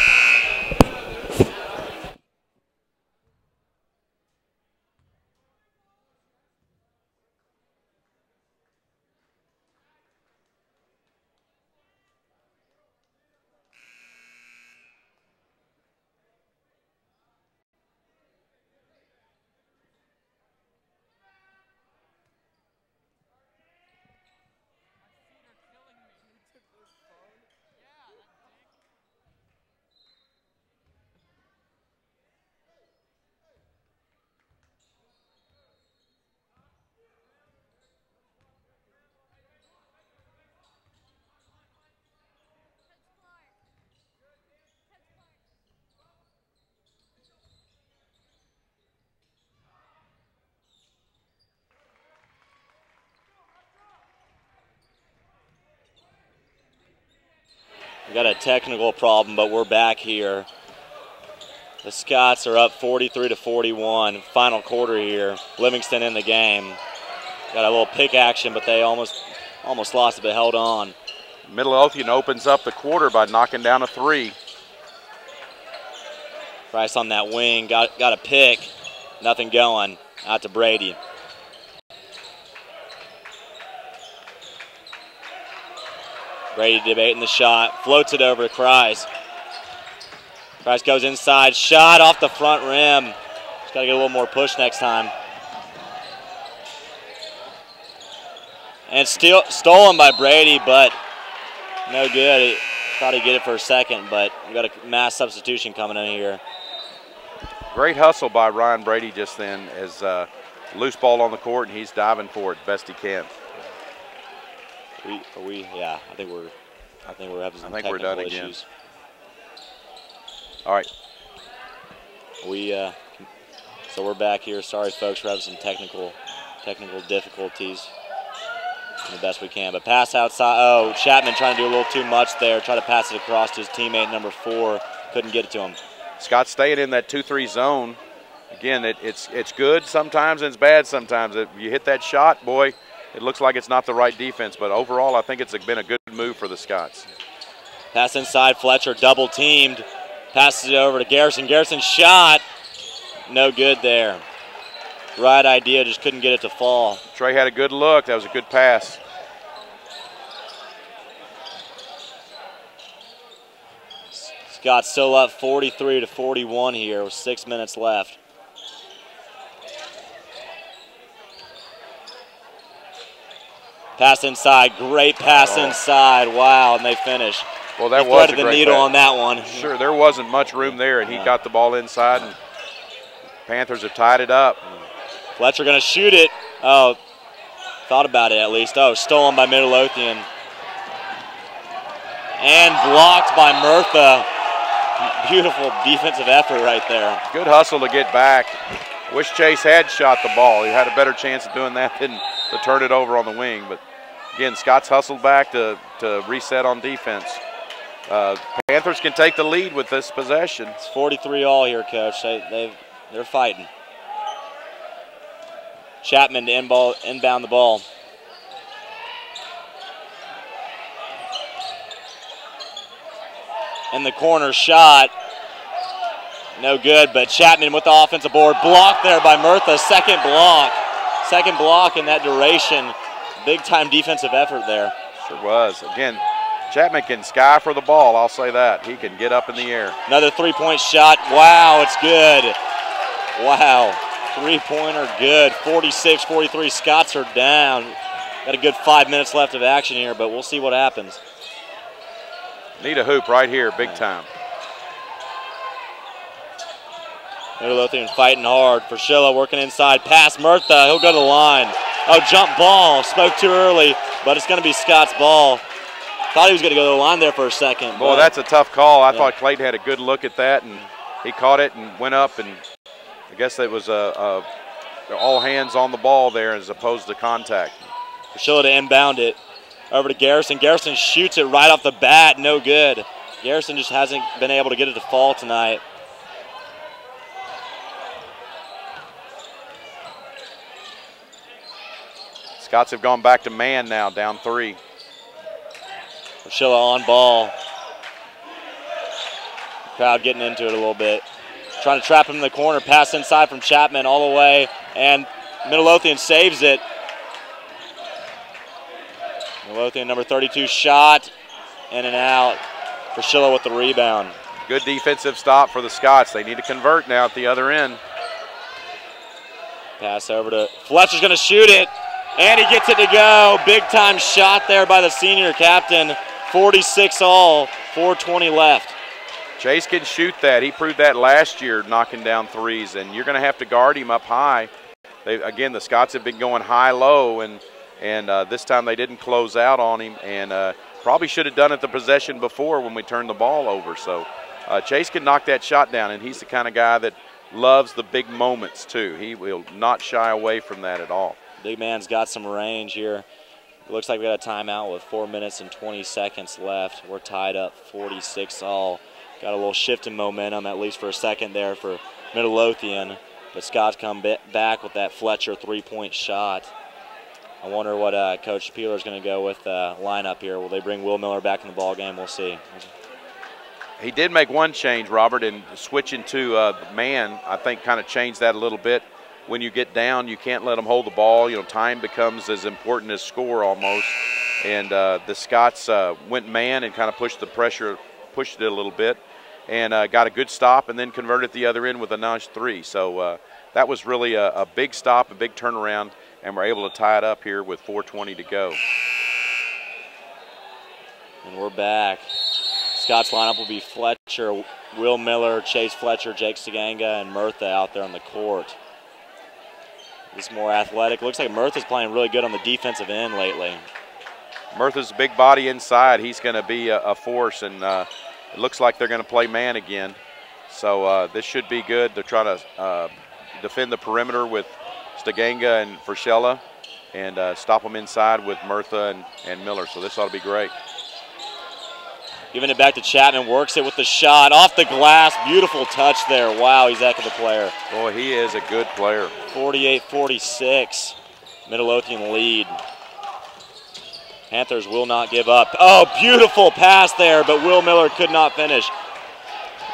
We got a technical problem, but we're back here. The Scots are up 43-41. Final quarter here. Livingston in the game. Got a little pick action, but they almost lost it, but held on. Midlothian opens up the quarter by knocking down a three. Price on that wing, got a pick. Nothing going. Out to Brady. Brady debating the shot, floats it over to Price. Price goes inside, shot off the front rim. Just got to get a little more push next time. And stolen by Brady, but no good. He thought he'd get it for a second, but we got a mass substitution coming in here. Great hustle by Ryan Brady just then, as loose ball on the court, and he's diving for it best he can. Yeah, I think we're having some technical done issues. again. All right. So we're back here. Sorry, folks, we're having some technical difficulties. Doing the best we can, but pass outside. Oh, Chapman trying to do a little too much there. Try to pass it across to his teammate number 4. Couldn't get it to him. Scott staying in that 2-3 zone. Again, it's good sometimes and it's bad sometimes. If you hit that shot, boy, it looks like it's not the right defense, but overall I think it's been a good move for the Scots. Pass inside, Fletcher double teamed. Passes it over to Garrison. Garrison shot. No good there. Right idea, just couldn't get it to fall. Trey had a good look. That was a good pass. Scott's still up 43-41 here with 6 minutes left. Pass inside, great pass inside. Wow, and they finish. Well, that he was threaded a the great needle pass. on that one. Sure, there wasn't much room there, and he got the ball inside, and Panthers have tied it up. Fletcher going to shoot it. Oh, thought about it at least. Oh, stolen by Midlothian. And blocked by Murtha. Beautiful defensive effort right there. Good hustle to get back. Wish Chase had shot the ball. He had a better chance of doing that than to turn it over on the wing. But again, Scott's hustled back to reset on defense. Panthers can take the lead with this possession. It's 43-all here, Coach. They're fighting. Chapman to inbound the ball. In the corner shot. No good, but Chapman with the offensive board. Blocked there by Murtha. Second block. Second block in that duration. Big-time defensive effort there. Sure was. Again, Chapman can sky for the ball, I'll say that. He can get up in the air. Another three-point shot. Wow, it's good. Wow, three-pointer good. 46-43, Scots are down. Got a good 5 minutes left of action here, but we'll see what happens. Need a hoop right here, big time. Midloathan fighting hard. Fraschilla working inside. Pass Murtha. He'll go to the line. Oh, jump ball. Spoke too early, but it's going to be Scott's ball. Thought he was going to go to the line there for a second. Boy, that's a tough call. I thought Clayton had a good look at that, and he caught it and went up, and I guess it was all hands on the ball there as opposed to contact. Fraschilla to inbound it. Over to Garrison. Garrison shoots it right off the bat. No good. Garrison just hasn't been able to get it to fall tonight. Scots have gone back to man now, down 3. Fraschilla on ball. Crowd getting into it a little bit. Trying to trap him in the corner. Pass inside from Chapman all the way. And Midlothian saves it. Midlothian, number 32, shot. In and out. Fraschilla with the rebound. Good defensive stop for the Scots. They need to convert now at the other end. Pass over to Fletcher's going to shoot it. And he gets it to go. Big time shot there by the senior captain. 46-all, 4:20 left. Chase can shoot that. He proved that last year knocking down threes, and you're going to have to guard him up high. Again, the Scots have been going high-low, and this time they didn't close out on him, and probably should have done it the possession before when we turned the ball over. So Chase can knock that shot down, and he's the kind of guy that loves the big moments too. He will not shy away from that at all. Big man's got some range here. It looks like we got a timeout with 4 minutes and 20 seconds left. We're tied up 46-all. Got a little shift in momentum, at least for a second there for Midlothian. But Scott's come back with that Fletcher three-point shot. I wonder what Coach Peeler's going to go with lineup here. Will they bring Will Miller back in the ball game? We'll see. He did make one change, Robert, and switching to man, I think kind of changed that a little bit. When you get down, you can't let them hold the ball. You know, time becomes as important as score almost. And the Scots went man and kind of pushed it a little bit, and got a good stop, and then converted the other end with a nice 3. So that was really a big stop, a big turnaround, and we're able to tie it up here with 4:20 to go. And we're back. Scott's lineup will be Fletcher, Will Miller, Chase Fletcher, Jake Stiganga, and Murtha out there on the court. This is more athletic. Looks like Murtha's playing really good on the defensive end lately. Murtha's a big body inside. He's going to be a force, and it looks like they're going to play man again. So this should be good. They're trying to defend the perimeter with Stiganga and Fraschilla, and stop them inside with Murtha and Miller. So this ought to be great. Giving it back to Chapman, works it with the shot off the glass. Beautiful touch there. Wow, he's a heck of a player. Boy, he is a good player. 48-46, Midlothian lead. Panthers will not give up. Oh, beautiful pass there, but Will Miller could not finish.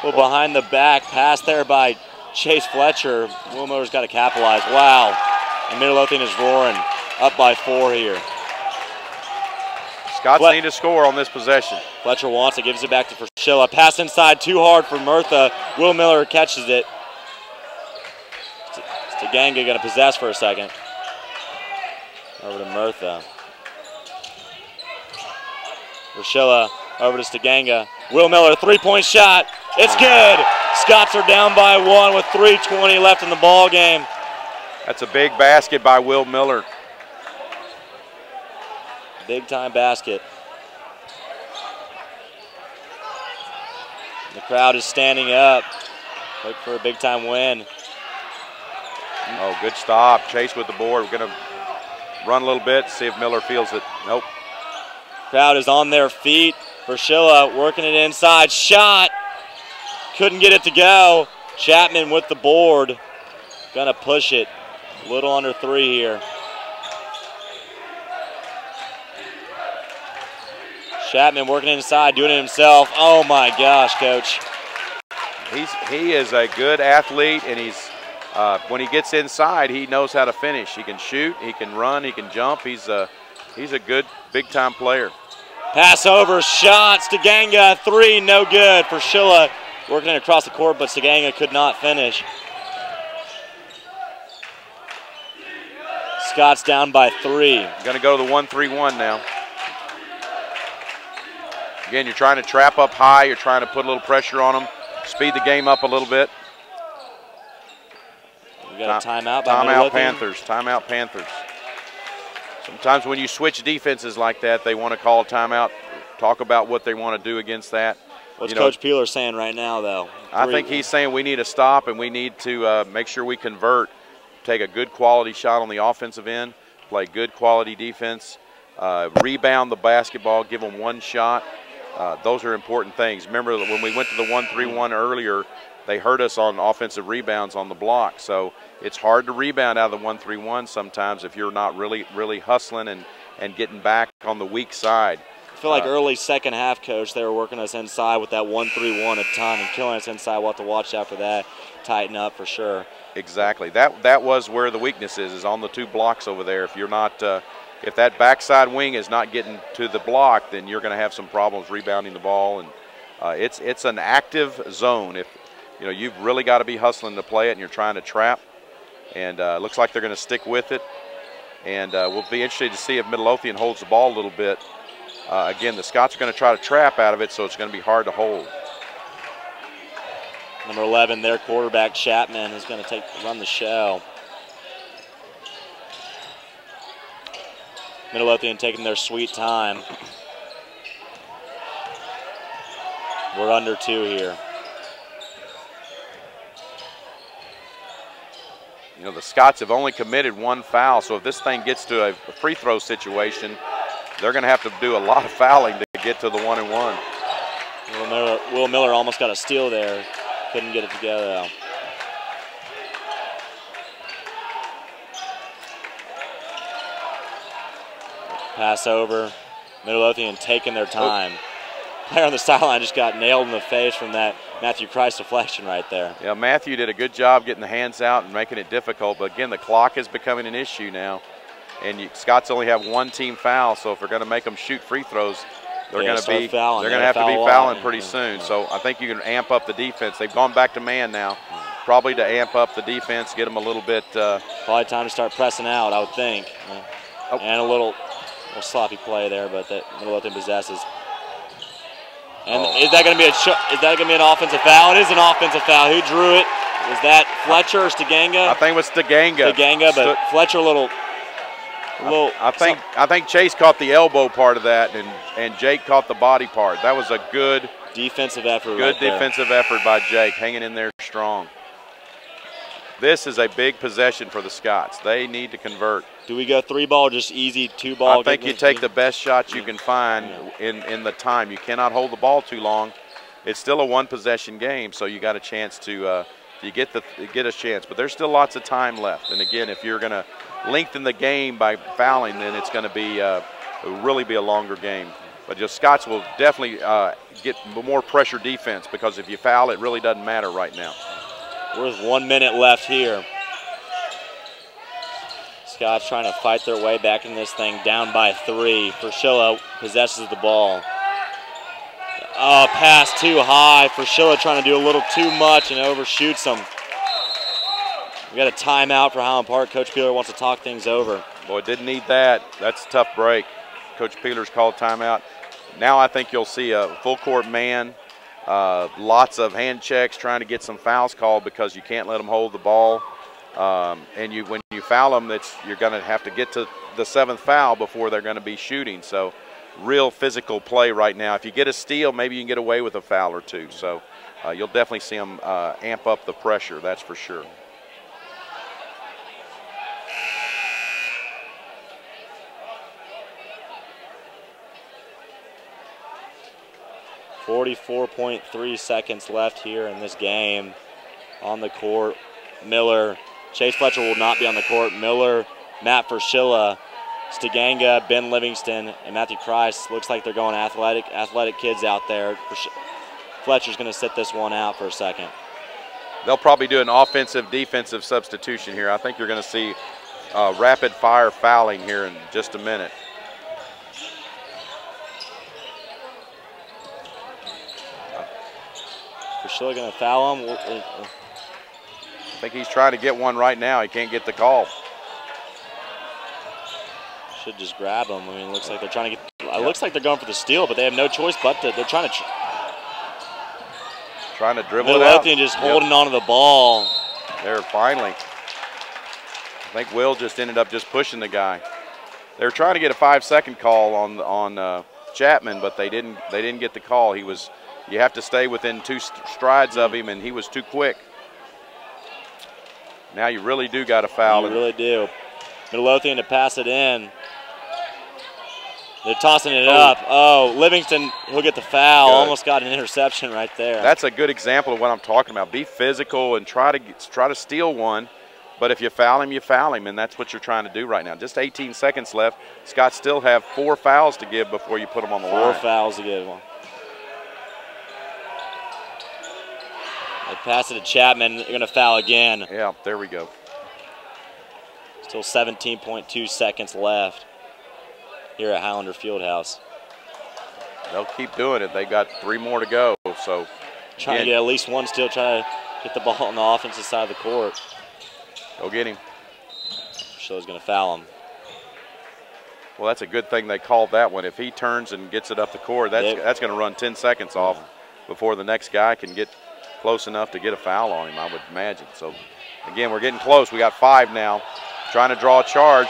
Well, behind the back, pass there by Chase Fletcher. Will Miller's got to capitalize. Wow, and Midlothian is roaring, up by 4 here. Scots need to score on this possession. Fletcher wants it, gives it back to Fraschilla. Pass inside, too hard for Murtha. Will Miller catches it. Stiganga going to possess for a second. Over to Murtha. Fraschilla over to Stiganga. Will Miller, three-point shot. It's good. Scots are down by 1 with 3:20 left in the ball game. That's a big basket by Will Miller. Big time basket. The crowd is standing up. Look for a big-time win. Oh, good stop. Chase with the board. We're going to run a little bit, see if Miller feels it. Nope. Crowd is on their feet. Verschilla working it inside. Shot. Couldn't get it to go. Chapman with the board. Gonna push it. A little under 3 here. Chapman working inside, doing it himself. Oh my gosh, Coach. He is a good athlete, and he's when he gets inside, he knows how to finish. He can shoot, he can run, he can jump. He's a good big-time player. Pass over, shot. Stiganga, 3, no good. Verschilla working it across the court, but Stiganga could not finish. Scott's down by 3. Going to go to the 1-3-1 now. Again, you're trying to trap up high. You're trying to put a little pressure on them, speed the game up a little bit. We got a timeout by Timeout Panthers. Timeout Panthers. Sometimes when you switch defenses like that, they want to call a timeout, talk about what they want to do against that. What's Coach Peeler saying right now, though? I think he's saying we need to stop and we need to make sure we convert, take a good quality shot on the offensive end, play good quality defense, rebound the basketball, give them one shot. Those are important things. Remember when we went to the 1-3-1 earlier, they hurt us on offensive rebounds on the block. So it's hard to rebound out of the 1-3-1 sometimes if you're not really hustling and getting back on the weak side. I feel like early second half, Coach, they were working us inside with that 1-3-1 a ton and killing us inside. We'll have to watch out for that, tighten up for sure. Exactly. That was where the weakness is on the 2 blocks over there. If you're not if that backside wing is not getting to the block, then you're going to have some problems rebounding the ball. And it's an active zone. If you've really got to be hustling to play it, and you're trying to trap. And looks like they're going to stick with it. And we'll be interested to see if Midlothian holds the ball a little bit. Again, the Scots are going to try to trap out of it, so it's going to be hard to hold. Number 11, their quarterback Chapman is going to run the show. Midlothian taking their sweet time. We're under 2 here. The Scots have only committed 1 foul, so if this thing gets to a free throw situation, they're going to have to do a lot of fouling to get to the 1-and-1. Will Miller almost got a steal there. Couldn't get it together, though. Pass over. Midlothian taking their time. Player on the sideline just got nailed in the face from that Matthew Christ deflection right there. Yeah, Matthew did a good job getting the hands out and making it difficult. But again, the clock is becoming an issue now. And Scots only have 1 team foul, so if they're going to make them shoot free throws, they're going to have to be fouling pretty soon. So I think you can amp up the defense. They've gone back to man now, probably to amp up the defense, get them a little bit. Probably time to start pressing out, I would think. And a little sloppy play there, but that Midlothian possesses. And is that going to be an offensive foul? It is an offensive foul. Who drew it? Was that Fletcher or Stiganga? I think it was Stiganga. But Fletcher I think Chase caught the elbow part of that, and Jake caught the body part. That was a good defensive effort. Good defensive effort by Jake, hanging in there strong. This is a big possession for the Scots. They need to convert. Do we go 3-ball, just easy 2-ball? I think you take the best shot you can find in the time. You cannot hold the ball too long. It's still a 1-possession game, so you got a chance to you get a chance. But there's still lots of time left. And again, if you're going to lengthen the game by fouling, then it's going to be really be a longer game. But just Scots will definitely get more pressure defense, because if you foul, it really doesn't matter right now. We're with 1 minute left here. Scots trying to fight their way back in this thing, down by 3. Verschilla possesses the ball. Pass too high. Verschilla trying to do a little too much and overshoots them. We got a timeout for Highland Park. Coach Peeler wants to talk things over. Boy, didn't need that. That's a tough break. Coach Peeler's called timeout. Now I think you'll see a full court man. Lots of hand checks, trying to get some fouls called, because you can't let them hold the ball. And when you foul them, you're going to have to get to the 7th foul before they're going to be shooting. So real physical play right now. If you get a steal, maybe you can get away with a foul or two. So you'll definitely see them amp up the pressure, that's for sure. .3 seconds left here in this game. On the court, Miller. Chase Fletcher will not be on the court. Miller, Matt Ferschilla, Stiganga, Ben Livingston, and Matthew Christ. Looks like they're going athletic kids out there. Fletcher's going to sit this one out for a second. They'll probably do an offensive-defensive substitution here. I think you're going to see rapid-fire fouling here in just a minute. Ferschilla going to foul him. I think he's trying to get one right now. He can't get the call. Should just grab him. I mean, it looks like they're trying to get. It looks like they're going for the steal, but they have no choice but to. They're trying to dribble it out. Midloathan just holding onto the ball. There, finally. I think Will just ended up just pushing the guy. They were trying to get a 5-second call on Chapman, but they didn't get the call. You have to stay within 2 strides of him, and he was too quick. Now you really do got to foul him. You really do. Midlothian to pass it in. They're tossing it up. Oh, Livingston, he'll get the foul. Good. Almost got an interception right there. That's a good example of what I'm talking about. Be physical and try to steal one. But if you foul him, and that's what you're trying to do right now. Just 18 seconds left. Scots still have 4 fouls to give before you put them on the line. 4 fouls to give. They pass it to Chapman. They're going to foul again. Yeah, there we go. Still 17.2 seconds left here at Highlander Fieldhouse. They'll keep doing it. They got 3 more to go. So trying to get at least one steal, trying to get the ball on the offensive side of the court. Go get him. Show's going to foul him. Well, that's a good thing they called that one. If he turns and gets it up the court, that's going to run 10 seconds off before the next guy can get close enough to get a foul on him, I would imagine. So, again, we're getting close. We got 5 now. Trying to draw a charge.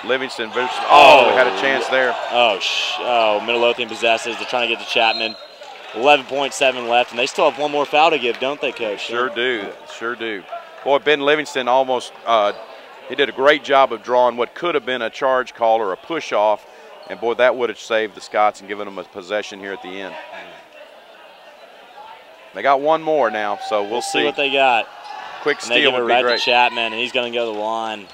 Livingston versus, we had a chance there. Midlothian possesses. They're trying to get to Chapman. 11.7 left, and they still have 1 more foul to give, don't they, Coach? Sure do. Sure do. Boy, Ben Livingston almost he did a great job of drawing what could have been a charge call or a push-off, and, boy, that would have saved the Scots and given them a possession here at the end. They got 1 more now, so we'll see what they got. Quick steal would be right great. To Chapman, and he's going to go to the line.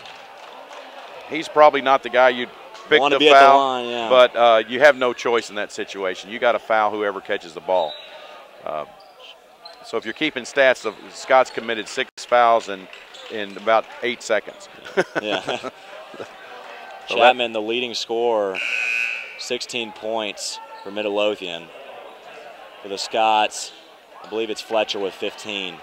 He's probably not the guy you'd pick to be foul, at the line, yeah. But you have no choice in that situation. You got to foul whoever catches the ball. So if you're keeping stats, the Scots committed 6 fouls in about 8 seconds. Yeah. Chapman, the leading scorer, 16 points for Midlothian. For the Scots, I believe it's Fletcher with 15.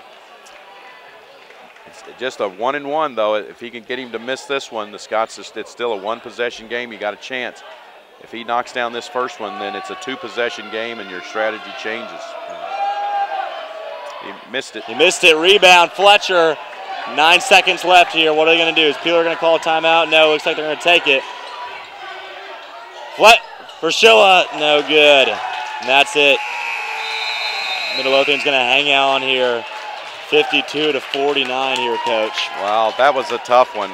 It's just a 1-and-1, though. If he can get him to miss this one, the Scots, it's still a 1-possession game. You got a chance. If he knocks down this first one, then it's a 2-possession game, and your strategy changes. He missed it. He missed it. Rebound, Fletcher. 9 seconds left here. What are they going to do? Is Peeler going to call a timeout? No, looks like they're going to take it. Ferschilla, no good. And that's it. Midlothian's going to hang out on here. 52-49 here, Coach. Wow, that was a tough one.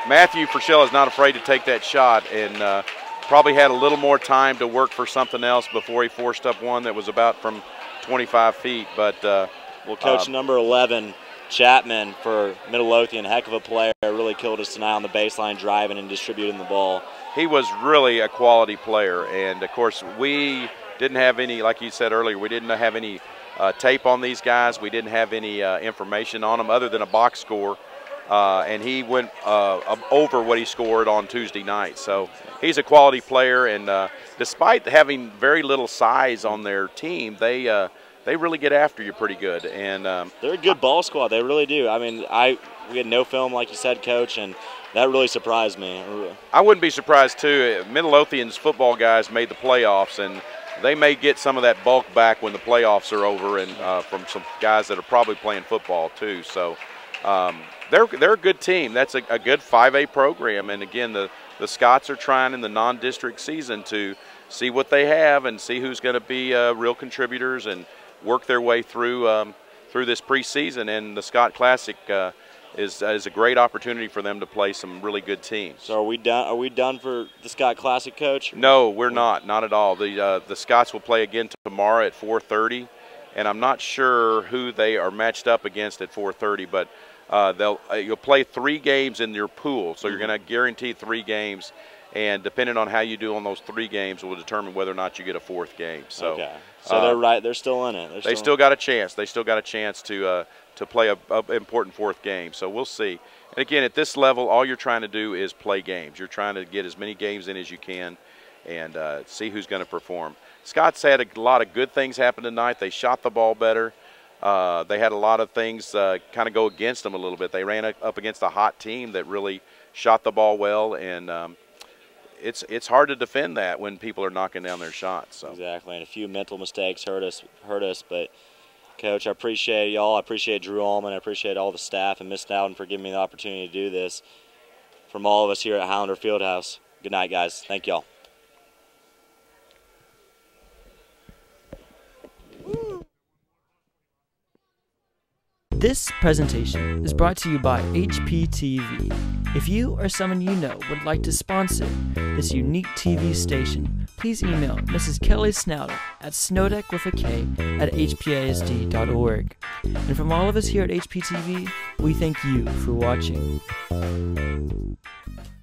Matthew Ferschilla is not afraid to take that shot, and probably had a little more time to work for something else before he forced up one that was about from 25 feet. But Coach, number 11, Chapman for Midlothian, heck of a player. Really killed us tonight on the baseline, driving and distributing the ball. He was really a quality player, and of course we didn't have any, like you said earlier, we didn't have any tape on these guys. We didn't have any information on them other than a box score, and he went over what he scored on Tuesday night. So he's a quality player, and despite having very little size on their team, they really get after you pretty good. And they're a good ball squad. They really do. I mean, we had no film, like you said, Coach, and that really surprised me. I wouldn't be surprised, too. Midlothian's football guys made the playoffs, and they may get some of that bulk back when the playoffs are over, and from some guys that are probably playing football too. So they're a good team. That's a good 5A program, and again, the the Scots are trying in the non-district season to see what they have and see who's going to be real contributors and work their way through through this preseason. And the Scott Classic is a great opportunity for them to play some really good teams. So are we done? Are we done for the Scott Classic, Coach? No, we're not at all. The Scots will play again tomorrow at 4:30, and I'm not sure who they are matched up against at 4:30, but you'll play 3 games in your pool, so you're going to guarantee 3 games, and depending on how you do on those 3 games will determine whether or not you get a 4th game. So, okay. So they're right. They're still in it. They still got a chance. They still got a chance to play a important 4th game. So we'll see. And again, at this level, all you're trying to do is play games. You're trying to get as many games in as you can, and see who's going to perform. Scott's had a lot of good things happen tonight. They shot the ball better. They had a lot of things kind of go against them a little bit. They ran up against a hot team that really shot the ball well, and it's hard to defend that when people are knocking down their shots. So. Exactly, and a few mental mistakes hurt us. But Coach, I appreciate y'all. I appreciate Drew Allman. I appreciate all the staff and Miss Dowden for giving me the opportunity to do this. From all of us here at Highlander Fieldhouse, good night, guys. Thank y'all. This presentation is brought to you by HPTV. If you or someone you know would like to sponsor this unique TV station, please email Mrs. Kelly Snowder at snowdeck@hpasd.org. And from all of us here at HPTV, we thank you for watching.